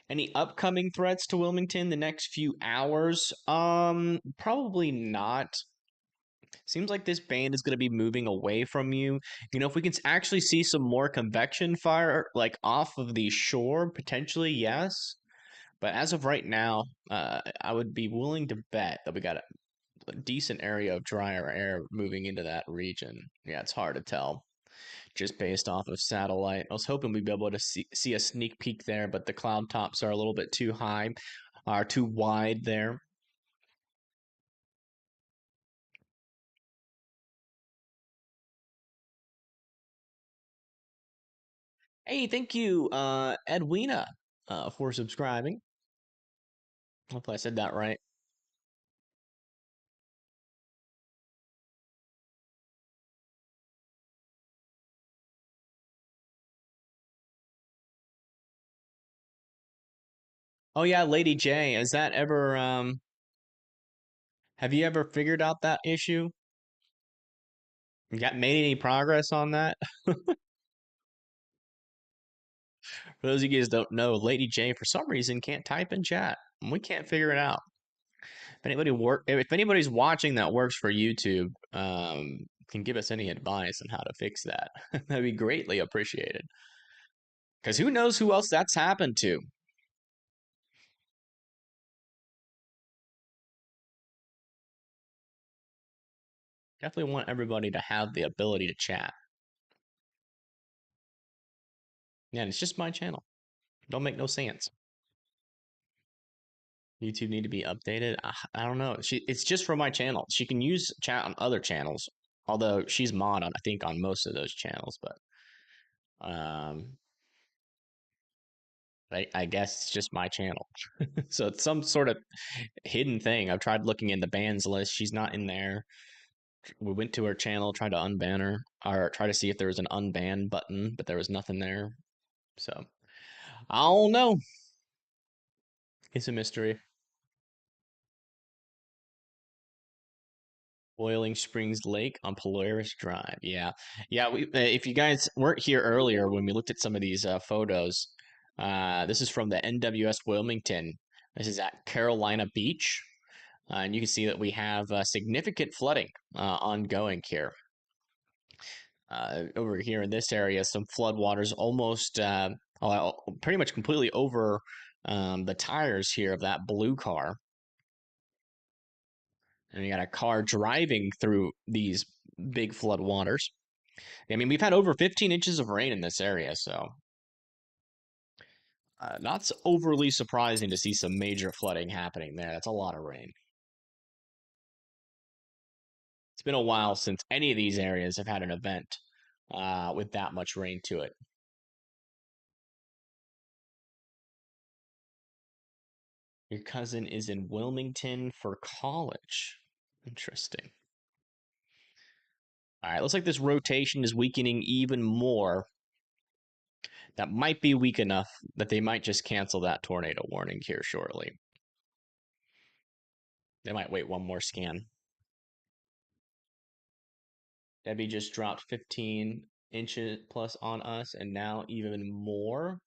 Any upcoming threats to Wilmington the next few hours? Probably not. Seems like this band is going to be moving away from you. If we can actually see some more convection fire, like off of the shore, potentially, yes. But as of right now, I would be willing to bet that we got a decent area of drier air moving into that region. Yeah, it's hard to tell just based off of satellite. I was hoping we'd be able to see a sneak peek there, but the cloud tops are a little bit too high, are too wide there. Hey, thank you, Edwina, for subscribing. Hopefully I said that right. Oh yeah, Lady J, is that ever have you ever figured out that issue? You got made any progress on that? For those of you guys don't know, Lady J for some reason can't type in chat. And we can't figure it out. If anybody's watching that works for YouTube, can give us any advice on how to fix that. That'd be greatly appreciated. Because who knows who else that's happened to? Definitely want everybody to have the ability to chat. Yeah, and it's just my channel. Don't make no sense. YouTube need to be updated. I don't know. It's just for my channel. She can use chat on other channels, although she's mod on I think on most of those channels. But um, I guess it's just my channel. So it's some sort of hidden thing. I've tried looking in the bans list. She's not in there. We went to her channel, tried to unban her, or try to see if there was an unban button, but there was nothing there. So I don't know. It's a mystery. Boiling Springs Lake on Polaris Drive. Yeah, yeah. If you guys weren't here earlier when we looked at some of these photos, this is from the NWS Wilmington. This is at Carolina Beach, and you can see that we have significant flooding ongoing here. Over here in this area, some floodwaters almost, pretty much completely over the tires here of that blue car. And you got a car driving through these big floodwaters. I mean, we've had over 15 inches of rain in this area, so not overly surprising to see some major flooding happening there. That's a lot of rain. It's been a while since any of these areas have had an event with that much rain to it. Your cousin is in Wilmington for college. Interesting. All right, looks like this rotation is weakening even more. That might be weak enough that they might just cancel that tornado warning here shortly. They might wait one more scan. Debbie just dropped 15 inches plus on us, and now even more.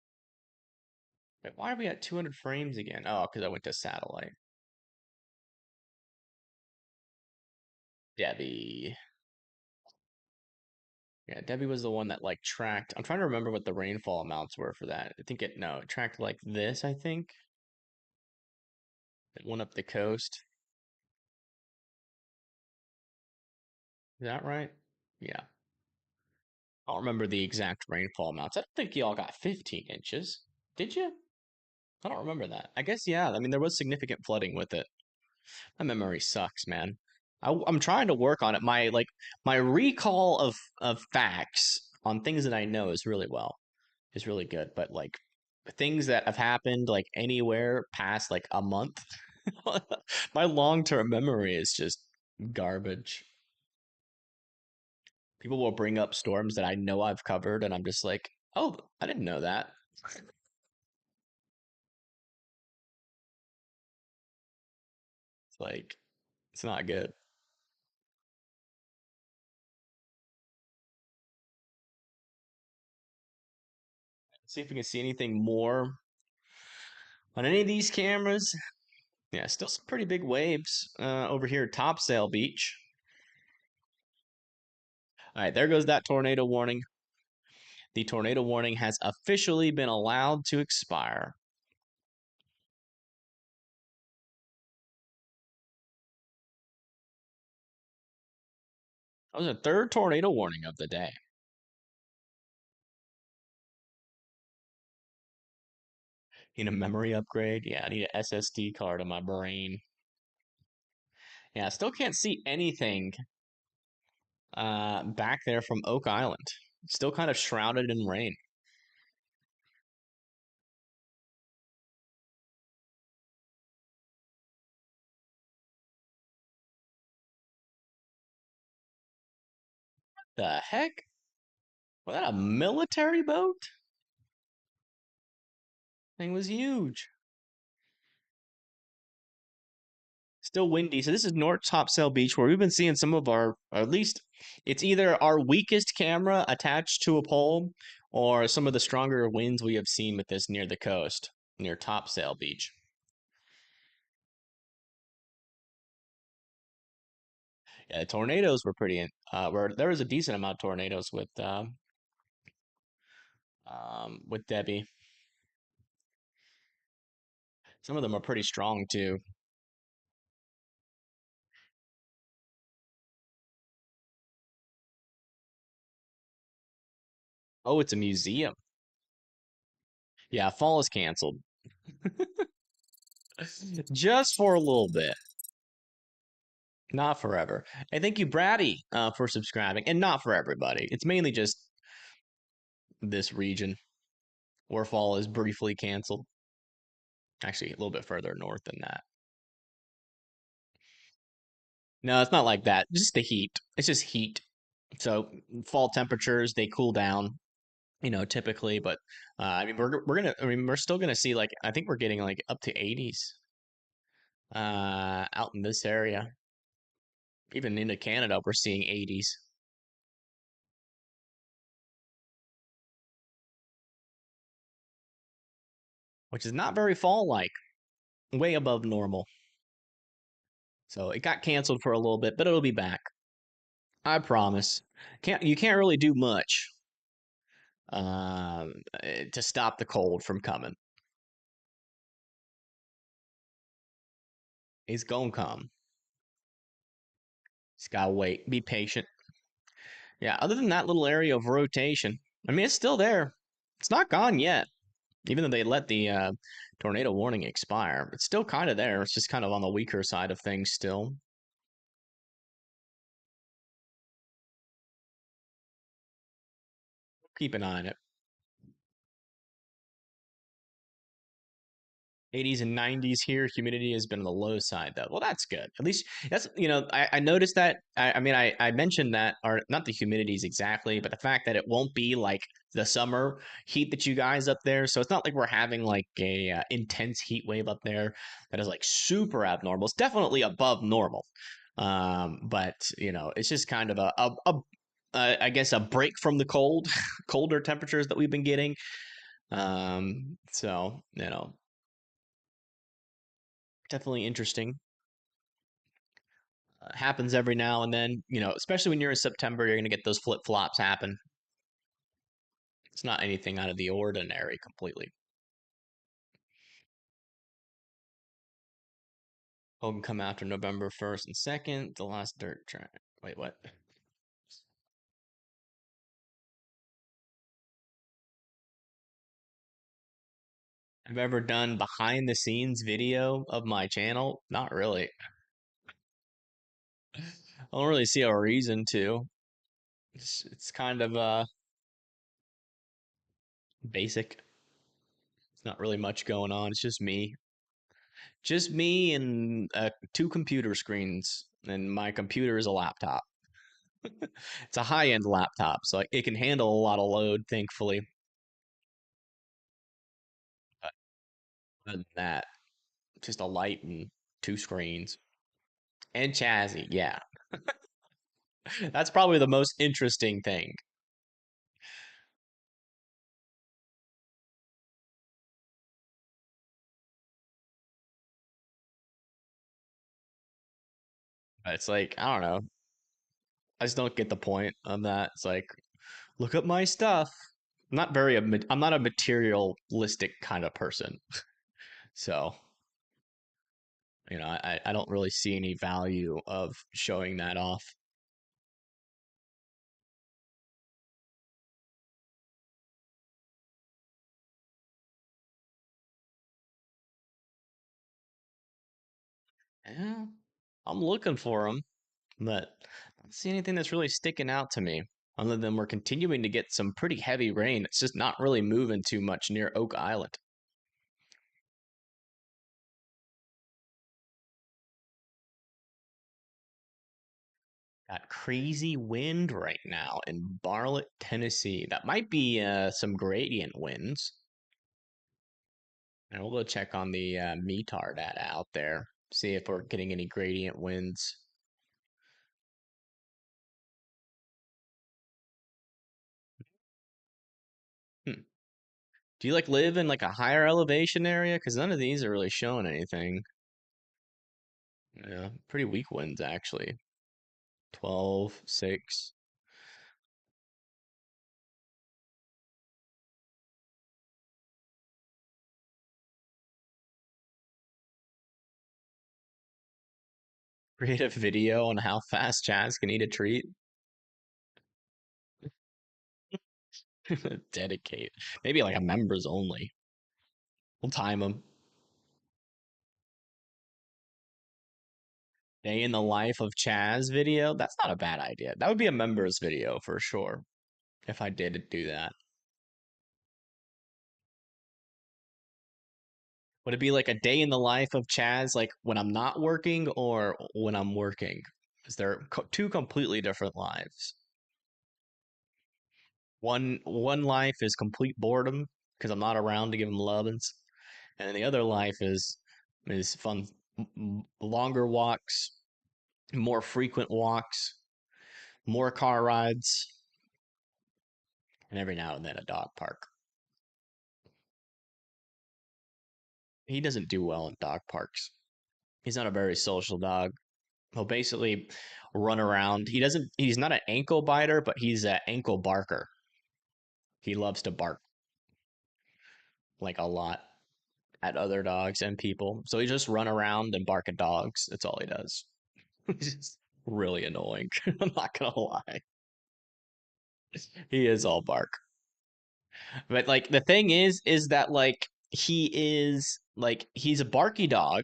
Wait, why are we at 200 frames again? Oh, because I went to satellite. Debbie. Yeah, Debbie was the one that like tracked. I'm trying to remember what the rainfall amounts were for that. I think it tracked like this, I think. It went up the coast. Is that right? Yeah. I don't remember the exact rainfall amounts. I don't think y'all got 15 inches. Did you? I don't remember that. I guess, yeah. I mean, there was significant flooding with it. My memory sucks, man. I'm trying to work on it. My recall of facts on things that I know is really good. But like things that have happened like anywhere past like a month, my long term memory is just garbage. People will bring up storms that I know I've covered, and I'm just like, oh, I didn't know that. It's like it's not good. See if we can see anything more on any of these cameras. Yeah, still some pretty big waves over here at Topsail Beach. All right, there goes that tornado warning. The tornado warning has officially been allowed to expire. That was the third tornado warning of the day. Need a memory upgrade? Yeah, I need an SSD card in my brain. Yeah, I still can't see anything back there from Oak Island. Still kind of shrouded in rain. The heck? Was that a military boat? Thing was huge. Still windy. So this is North Topsail Beach, where we've been seeing some of our, or at least it's either our weakest camera attached to a pole, or some of the stronger winds we have seen with this near the coast, near Topsail Beach. Yeah, the tornadoes were pretty. Where there was a decent amount of tornadoes with Debbie. Some of them are pretty strong too. Oh, it's a museum. Yeah, fall is canceled. Just for a little bit, not forever. And thank you, Bratty, for subscribing, and not for everybody. It's mainly just this region where fall is briefly canceled. Actually, a little bit further north than that. No, it's not like that. Just the heat. It's just heat. So fall temperatures they cool down, typically. But I mean, we're gonna. I mean, we're still gonna see like I think we're getting like up to 80s out in this area. Even into Canada, we're seeing 80s, which is not very fall-like. Way above normal. So it got canceled for a little bit, but it'll be back. I promise. You can't really do much to stop the cold from coming. It's gonna come. Just gotta wait. Be patient. Yeah, other than that little area of rotation, I mean, it's still there. It's not gone yet, even though they let the tornado warning expire. It's still kind of there. It's just kind of on the weaker side of things still. Keep an eye on it. 80s and 90s here. Humidity has been on the low side, though. Well, that's good. At least I noticed that. I mean, I mentioned that, or not the humidities exactly, but the fact that it won't be like the summer heat that you guys up there. So it's not like we're having like a intense heat wave up there that is like super abnormal. It's definitely above normal. But it's just kind of I guess a break from the cold, colder temperatures that we've been getting. So definitely interesting. Happens every now and then, especially when you're in September, you're going to get those flip flops happen. It's not anything out of the ordinary completely. Hogan come after November 1st and 2nd, the last dirt track. Wait, what? I've ever done behind the scenes video of my channel? Not really. I don't really see a reason to. It's kind of basic. It's not really much going on. It's just me. Just me and two computer screens, and my computer is a laptop. It's a high-end laptop, so it can handle a lot of load, thankfully. But other than that, just a light and two screens and chassis. Yeah, that's probably the most interesting thing. It's like I don't know. I just don't get the point of that. It's like, look at my stuff. I'm not a materialistic kind of person. So, I don't really see any value of showing that off. Yeah, I'm looking for them, but I don't see anything that's really sticking out to me. Other than we're continuing to get some pretty heavy rain. It's just not really moving too much near Oak Island. Got crazy wind right now in Bartlett, Tennessee. That might be some gradient winds. And we'll go check on the METAR data out there, see if we're getting any gradient winds. Hmm. Do you like live in like a higher elevation area? Because none of these are really showing anything. Yeah, pretty weak winds actually. 12, 6. Create a video on how fast Chaz can eat a treat. Dedicate. Maybe like a members only. We'll time them. Day in the life of Chaz video. That's not a bad idea. That would be a members video for sure if I did do that. Would it be like a day in the life of Chaz, like when I'm not working or when I'm working? Is there two completely different lives? One life is complete boredom because I'm not around to give him lovin's, and then the other life is fun, longer walks, more frequent walks, more car rides, and every now and then a dog park. He doesn't do well in dog parks. He's not a very social dog. He'll basically run around. He's not an ankle biter, but he's an ankle barker. He loves to bark like a lot at other dogs and people. So he just run around and bark at dogs. That's all he does. He's just really annoying. I'm not gonna lie. He is all bark. But like the thing is that like he's a barky dog.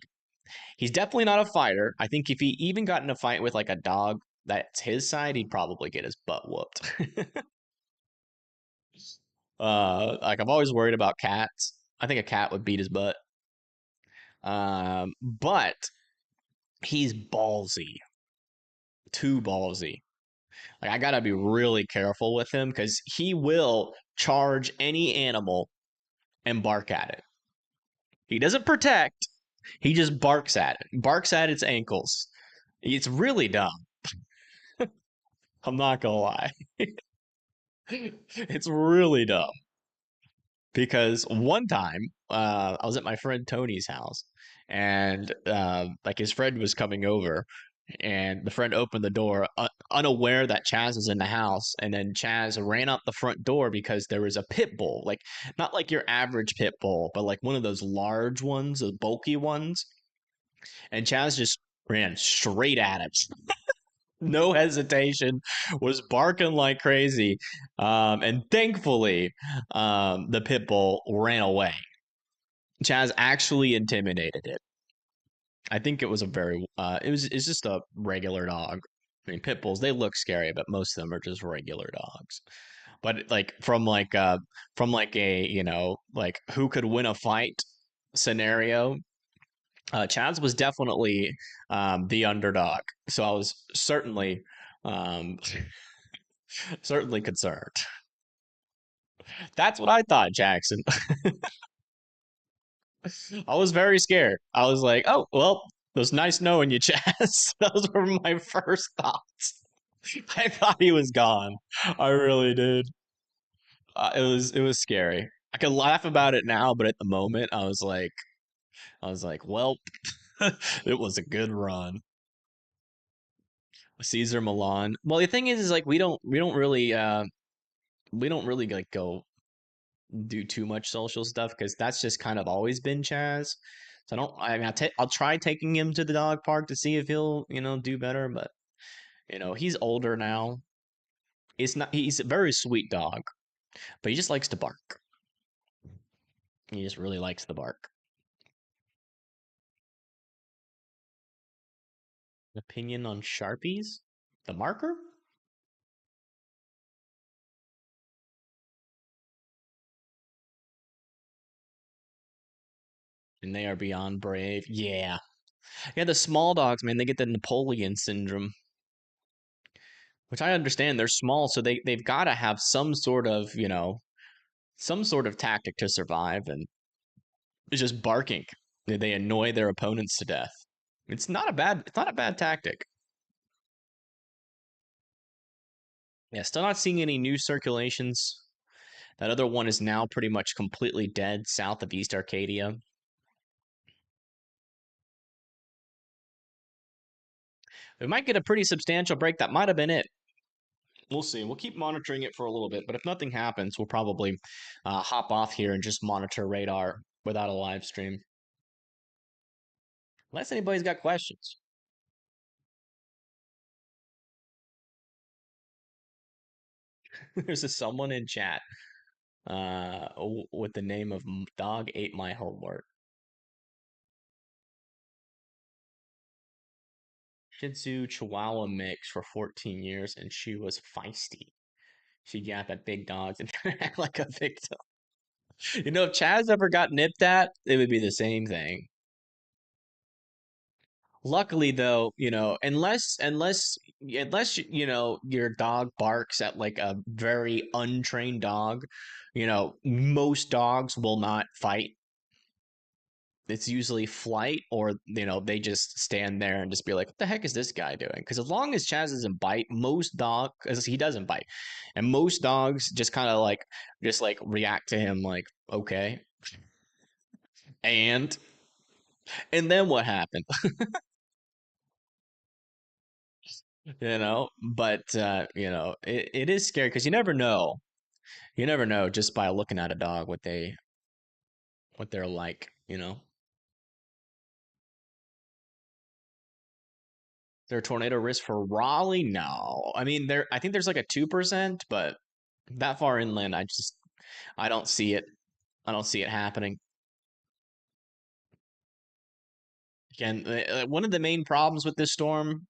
He's definitely not a fighter. I think if he even got in a fight with like a dog that's his side, he'd probably get his butt whooped. Like I'm always worried about cats. I think a cat would beat his butt. But he's ballsy, too ballsy. Like I gotta be really careful with him because he will charge any animal and bark at it. He doesn't protect. He just barks at it. Barks at its ankles. It's really dumb. I'm not gonna lie. It's really dumb. Because one time I was at my friend Tony's house, and like his friend was coming over, and the friend opened the door unaware that Chaz was in the house, and then Chaz ran out the front door because there was a pit bull, like not like your average pit bull, but like one of those large ones, the bulky ones, and Chaz just ran straight at him. No hesitation, was barking like crazy. And thankfully, the pit bull ran away. Chaz actually intimidated it. I think it was it's just a regular dog. I mean, pit bulls, they look scary, but most of them are just regular dogs. But like from like a, like who could win a fight scenario, Chaz was definitely the underdog. So I was um, certainly concerned. That's what I thought, Jackson. I was very scared. I was like, oh, well, it was nice knowing you, Chaz. Those were my first thoughts. I thought he was gone. I really did. It was scary. I can laugh about it now, but at the moment, I was like, well, it was a good run. Caesar Milan. Well, the thing is like we don't really like go do too much social stuff because that's just kind of always been Chaz. So I don't. I mean, I'll try taking him to the dog park to see if he'll do better. But he's older now. It's not. He's a very sweet dog, but he just likes to bark. He just really likes the bark. Opinion on Sharpies? The marker? And they are beyond brave. Yeah. Yeah, the small dogs, man, they get the Napoleon syndrome, which I understand. They're small, so they've got to have some sort of tactic to survive, and it's just barking. They annoy their opponents to death. It's not a bad tactic. Yeah, still not seeing any new circulations. That other one is now pretty much completely dead south of East Arcadia. We might get a pretty substantial break. That might have been it. We'll see. We'll keep monitoring it for a little bit, but if nothing happens, we'll probably hop off here and just monitor radar without a live stream. Unless anybody's got questions. There's someone in chat with the name of Dog Ate My Homework. Shih Tzu Chihuahua mix for 14 years, and she was feisty. She got that big dog and act like a victim. You know, if Chaz ever got nipped at, it would be the same thing. Luckily, though, unless your dog barks at like a very untrained dog, most dogs will not fight. It's usually flight, or they just stand there and just be like, what the heck is this guy doing? Because as long as Chaz doesn't bite, most dogs, because he doesn't bite, and most dogs just kind of like react to him like, okay. And and then what happened? But it is scary because you never know just by looking at a dog what they're like. Is there a tornado risk for Raleigh? No. I mean, I think there's like a 2%, but that far inland, I don't see it. I don't see it happening. Again, one of the main problems with this storm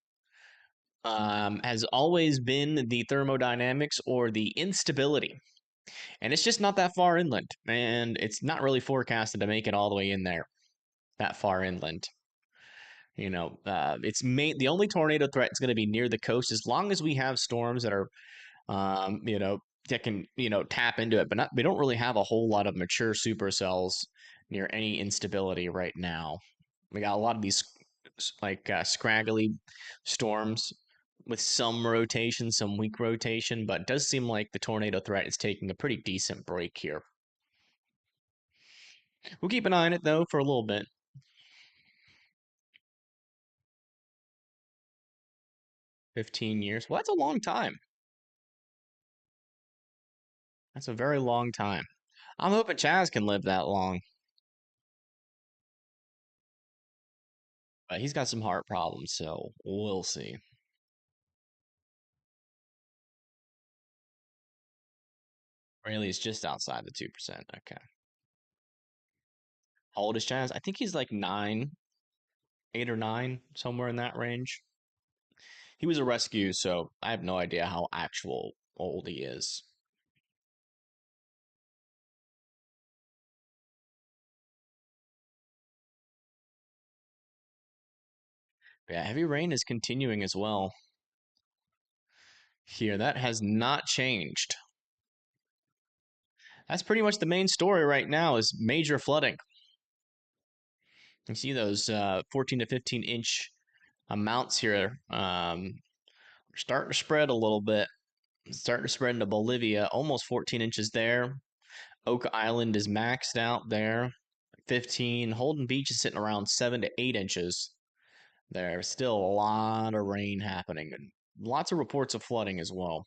has always been the thermodynamics or the instability. And it's just not that far inland. And it's not really forecasted to make it all the way in there, that far inland. The only tornado threat is going to be near the coast as long as we have storms that are that can tap into it, but we don't really have a whole lot of mature supercells near any instability right now. We got a lot of these like scraggly storms with some rotation, some weak rotation, but it does seem like the tornado threat is taking a pretty decent break here. We'll keep an eye on it though for a little bit. 15 years. Well, that's a long time. That's a very long time. I'm hoping Chaz can live that long. But he's got some heart problems, so we'll see. Rayleigh's just outside the 2%. Okay. How old is Chaz? I think he's like 9, 8 or 9, somewhere in that range. He was a rescue, so I have no idea how actual old he is. But yeah, heavy rain is continuing as well. Here, that has not changed. That's pretty much the main story right now is major flooding. You see those 14 to 15-inch amounts here. Starting to spread a little bit. Starting to spread into Bolivia. Almost 14 inches there. Oak Island is maxed out there. 15. Holden Beach is sitting around 7 to 8 inches. There's still a lot of rain happening and lots of reports of flooding as well.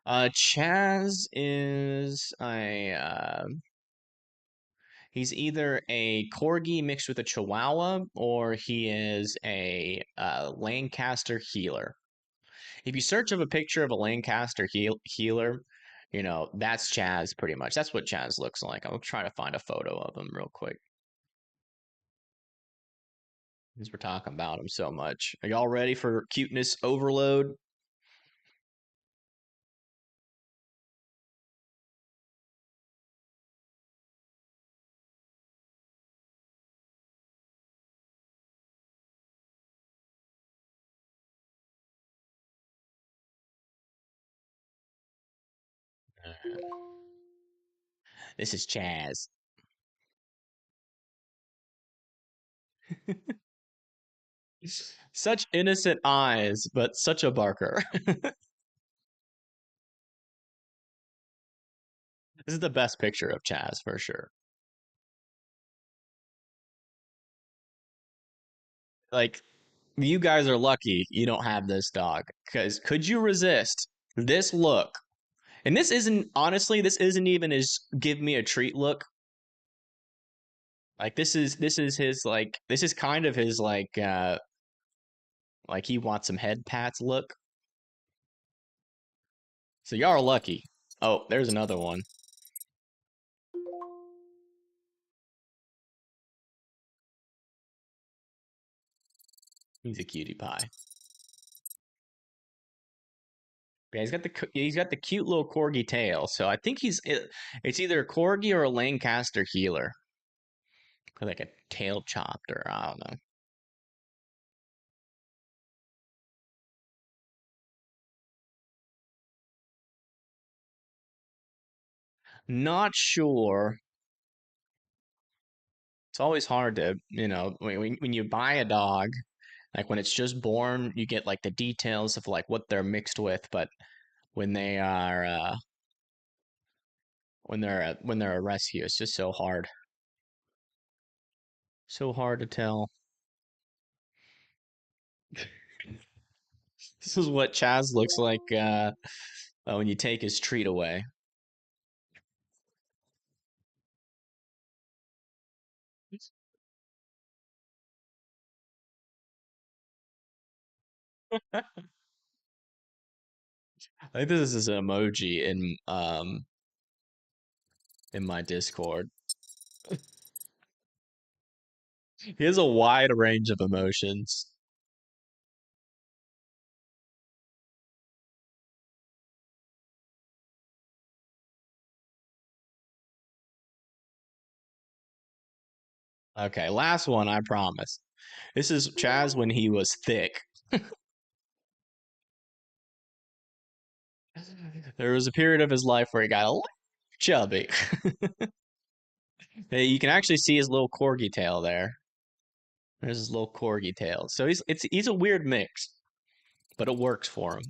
Chaz is he's either a corgi mixed with a chihuahua or he is a Lancaster healer. If you search up a picture of a Lancaster healer, that's Chaz pretty much. That's what Chaz looks like. I'm trying to find a photo of him real quick. Since we're talking about him so much. Are y'all ready for cuteness overload? This is Chaz. Such innocent eyes, but such a barker. This is the best picture of Chaz for sure. Like, you guys are lucky you don't have this dog. Because could you resist this look? And this isn't even his give me a treat look. Like this is his this is kind of his like he wants some head pats look. So y'all are lucky. Oh, there's another one. He's a cutie pie. Yeah, he's got the cute little corgi tail. So I think it's either a corgi or a Lancaster healer, like a tail chopped or I don't know. Not sure. It's always hard to, when you buy a dog, like when it's just born, you get like the details of like what they're mixed with, but when they are when they're a rescue, it's just so hard. So hard to tell. This is what Chaz looks like when you take his treat away. I think this is an emoji in my Discord. He has a wide range of emotions. Okay, last one, I promise. This is Chaz when he was thick. There was a period of his life where he got a little chubby. Hey, you can actually see his little corgi tail there. There's his little corgi tail. So he's a weird mix, but it works for him.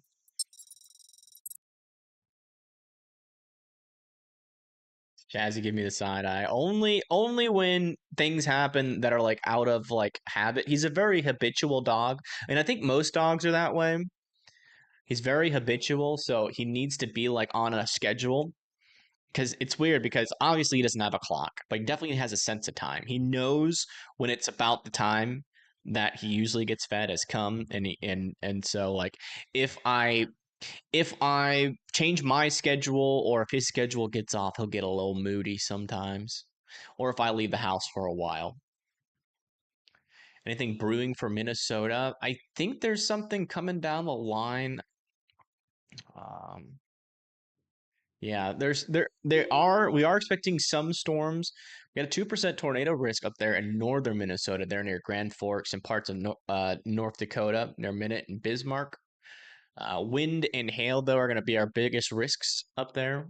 Jazzy, give me the side eye. Only when things happen that are like out of like habit. He's a very habitual dog, and I think most dogs are that way. He's very habitual, so he needs to be like on a schedule. Because it's weird because obviously he doesn't have a clock, but he definitely has a sense of time. He knows when it's about the time that he usually gets fed has come, and so like if I if I change my schedule or if his schedule gets off, he'll get a little moody sometimes. Or if I leave the house for a while. Anything brewing for Minnesota? I think there's something coming down the line. Um, yeah, we are expecting some storms. We got a 2% tornado risk up there in northern Minnesota. They're near Grand Forks and parts of North Dakota, near Minot and Bismarck. Wind and hail, though, are going to be our biggest risks up there.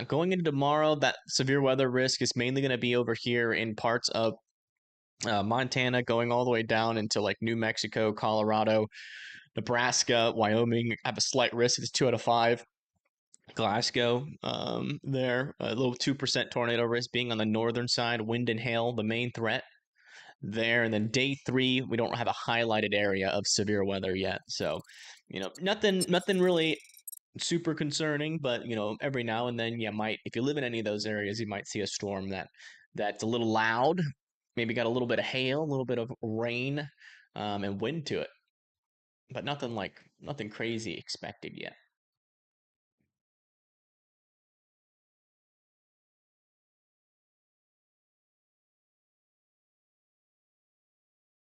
Going into tomorrow, that severe weather risk is mainly going to be over here in parts of Montana, going all the way down into like New Mexico, Colorado, Nebraska, Wyoming. Have a slight risk. It's 2 out of 5. Glasgow, there, a little 2% tornado risk being on the northern side. Wind and hail, the main threat there. And then day 3, we don't have a highlighted area of severe weather yet. So, nothing really super concerning, but every now and then you might, if you live in any of those areas, you might see a storm that's a little loud, maybe got a little bit of hail, a little bit of rain, and wind to it, but nothing crazy expected yet.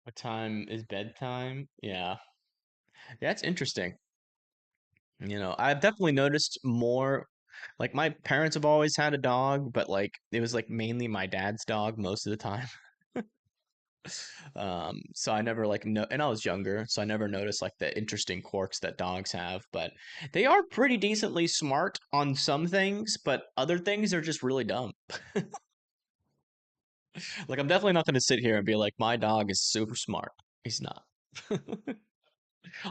What time is bedtime? Yeah, that's interesting. I've definitely noticed more. Like my parents have always had a dog, but like it was like mainly my dad's dog most of the time. So I never like no, and I was younger, so I never noticed like the interesting quirks that dogs have. But they are pretty decently smart on some things, but other things are just really dumb. Like I'm definitely not going to sit here and be like my dog is super smart. He's not.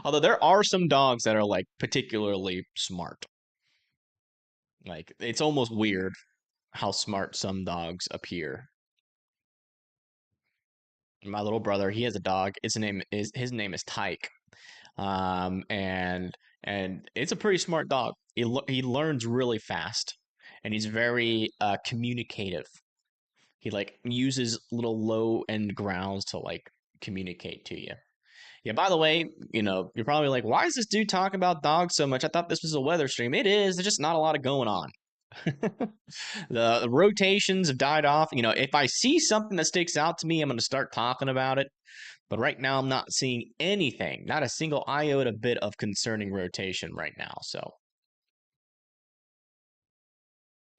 Although there are some dogs that are like particularly smart. Like it's almost weird how smart some dogs appear. My little brother, he has a dog. His name is Tyke. And it's a pretty smart dog. He learns really fast, and he's very communicative. He like uses little low end growls to like communicate to you. Yeah, by the way, you're probably like, why is this dude talking about dogs so much? I thought this was a weather stream. It is. There's just not a lot of going on. The rotations have died off. If I see something that sticks out to me, I'm going to start talking about it. But right now, I'm not seeing anything, not a single iota bit of concerning rotation right now. So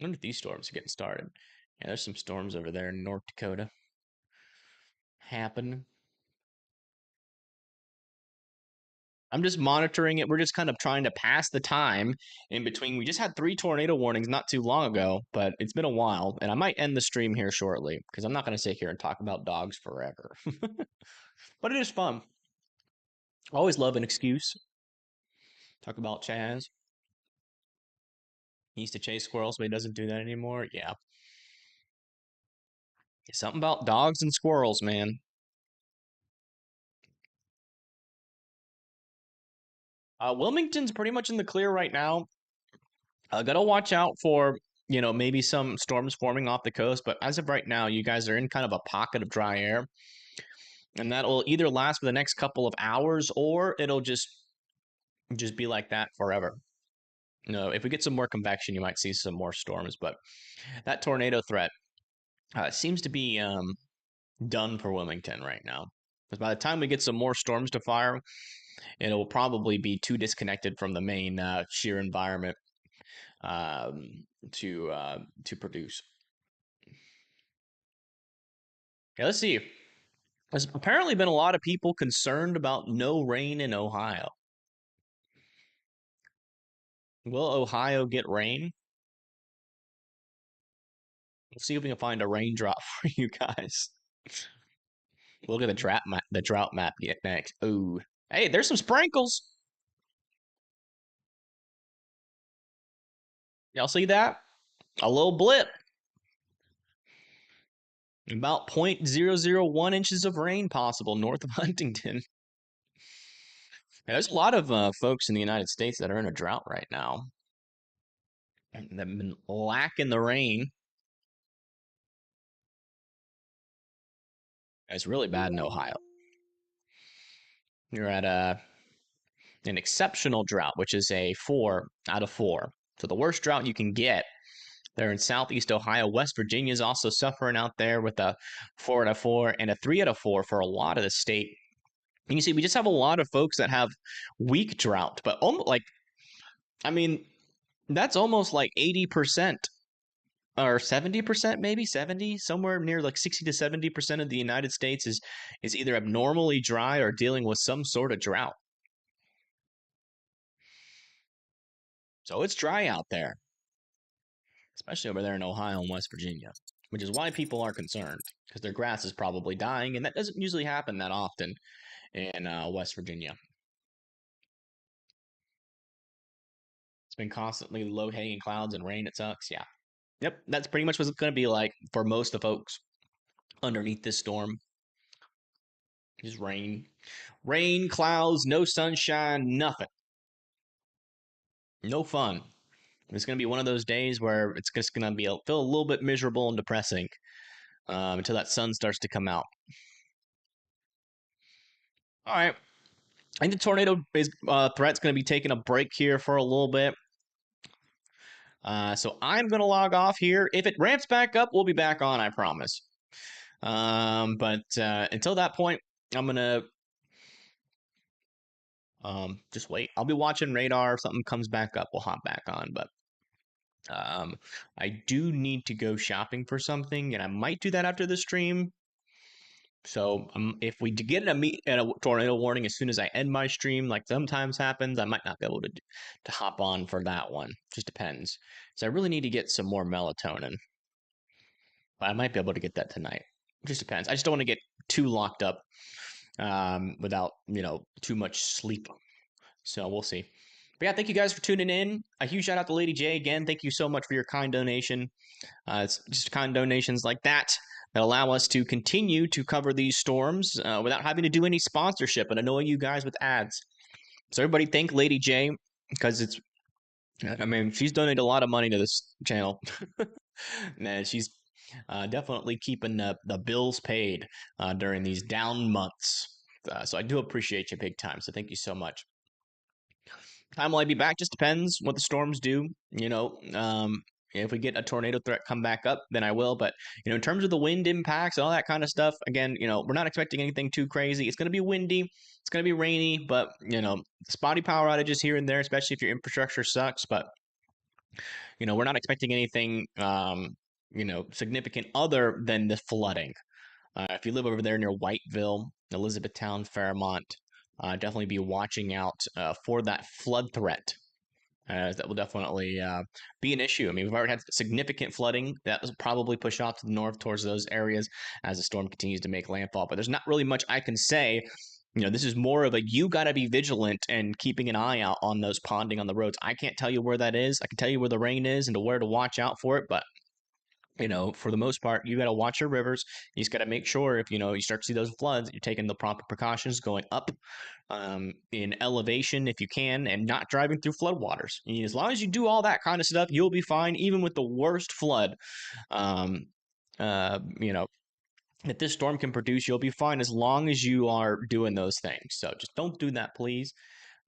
I wonder if these storms are getting started. Yeah, there's some storms over there in North Dakota happening. I'm just monitoring it. We're just kind of trying to pass the time in between. We just had 3 tornado warnings not too long ago, but it's been a while. And I might end the stream here shortly because I'm not going to sit here and talk about dogs forever. But it is fun. I always love an excuse. Talk about Chaz. He used to chase squirrels, but he doesn't do that anymore. Yeah. Something about dogs and squirrels, man. Wilmington's pretty much in the clear right now. Gotta watch out for, maybe some storms forming off the coast. But as of right now, you guys are in kind of a pocket of dry air. And that will either last for the next couple of hours or it'll just be like that forever. If we get some more convection, you might see some more storms. But that tornado threat seems to be done for Wilmington right now. Because by the time we get some more storms to fire, it will probably be too disconnected from the main sheer environment to produce. Okay, let's see. There's apparently been a lot of people concerned about no rain in Ohio. Will Ohio get rain? We'll see if we can find a raindrop for you guys. We'll look at the drought map yet next. Ooh. Hey, there's some sprinkles. Y'all see that? A little blip. About 0.001 inches of rain possible north of Huntington. Yeah, there's a lot of folks in the United States that are in a drought right now. And they've been lacking the rain. It's really bad in Ohio. You're at an exceptional drought, which is a 4 out of 4. So the worst drought you can get. They're in southeast Ohio. West Virginia is also suffering out there with a 4 out of 4 and a 3 out of 4 for a lot of the state. And you see, we just have a lot of folks that have weak drought, but I mean, that's almost like 80% or 70%, maybe 70, somewhere near like 60 to 70% of the United States is either abnormally dry or dealing with some sort of drought. So it's dry out there, especially over there in Ohio and West Virginia, which is why people are concerned because their grass is probably dying, and that doesn't usually happen that often in West Virginia. It's been constantly low hanging clouds and rain. It sucks. Yeah. Yep. That's pretty much what it's going to be like for most of the folks underneath this storm. Just rain. Rain, clouds, no sunshine, nothing. No fun. It's going to be one of those days where it's just going to feel a little bit miserable and depressing until that sun starts to come out. All right. I think the tornado threat's going to be taking a break here for a little bit. So I'm going to log off here. If it ramps back up, we'll be back on, I promise. But until that point, I'm going to just wait. I'll be watching radar. If something comes back up, we'll hop back on. But I do need to go shopping for something, and I might do that after the stream. So if we get a tornado warning as soon as I end my stream, like sometimes happens, I might not be able to hop on for that one. Just depends. So I really need to get some more melatonin. But I might be able to get that tonight. Just depends. I just don't want to get too locked up without too much sleep. So we'll see. But yeah, thank you guys for tuning in. A huge shout out to Lady J again. Thank you so much for your kind donation. It's just kind donations like that allow us to continue to cover these storms without having to do any sponsorship and annoy you guys with ads. So everybody thank Lady J because she's donated a lot of money to this channel. And she's definitely keeping the bills paid during these down months. So I do appreciate you big time. So thank you so much. Time will I be back? Just depends what the storms do. If we get a tornado threat come back up, then I will. But in terms of the wind impacts, all that kind of stuff, again, we're not expecting anything too crazy. It's going to be windy, it's going to be rainy, but spotty power outages here and there, especially if your infrastructure sucks. But we're not expecting anything, significant other than the flooding. If you live over there near Whiteville, Elizabethtown, Fairmont, definitely be watching out for that flood threat. That will definitely be an issue. I mean, we've already had significant flooding that was probably pushed off to the north towards those areas as the storm continues to make landfall. But there's not really much I can say. This is more of a you got to be vigilant and keeping an eye out on those ponding on the roads. I can't tell you where that is. I can tell you where the rain is and to where to watch out for it. But for the most part, you got to watch your rivers. You just got to make sure if you start to see those floods, you're taking the proper precautions, going up in elevation if you can, and not driving through floodwaters. As long as you do all that kind of stuff, you'll be fine, even with the worst flood. Um, that this storm can produce, you'll be fine as long as you are doing those things. So just don't do that, please.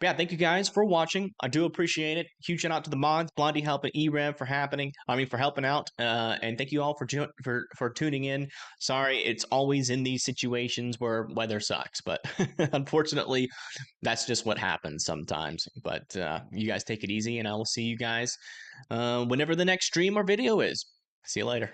But yeah, thank you guys for watching. I do appreciate it. Huge shout out to the mods, Blondie helping, Erev for helping out, and thank you all for tuning in. Sorry, it's always in these situations where weather sucks, but unfortunately, that's just what happens sometimes. But you guys take it easy, and I will see you guys whenever the next stream or video is. See you later.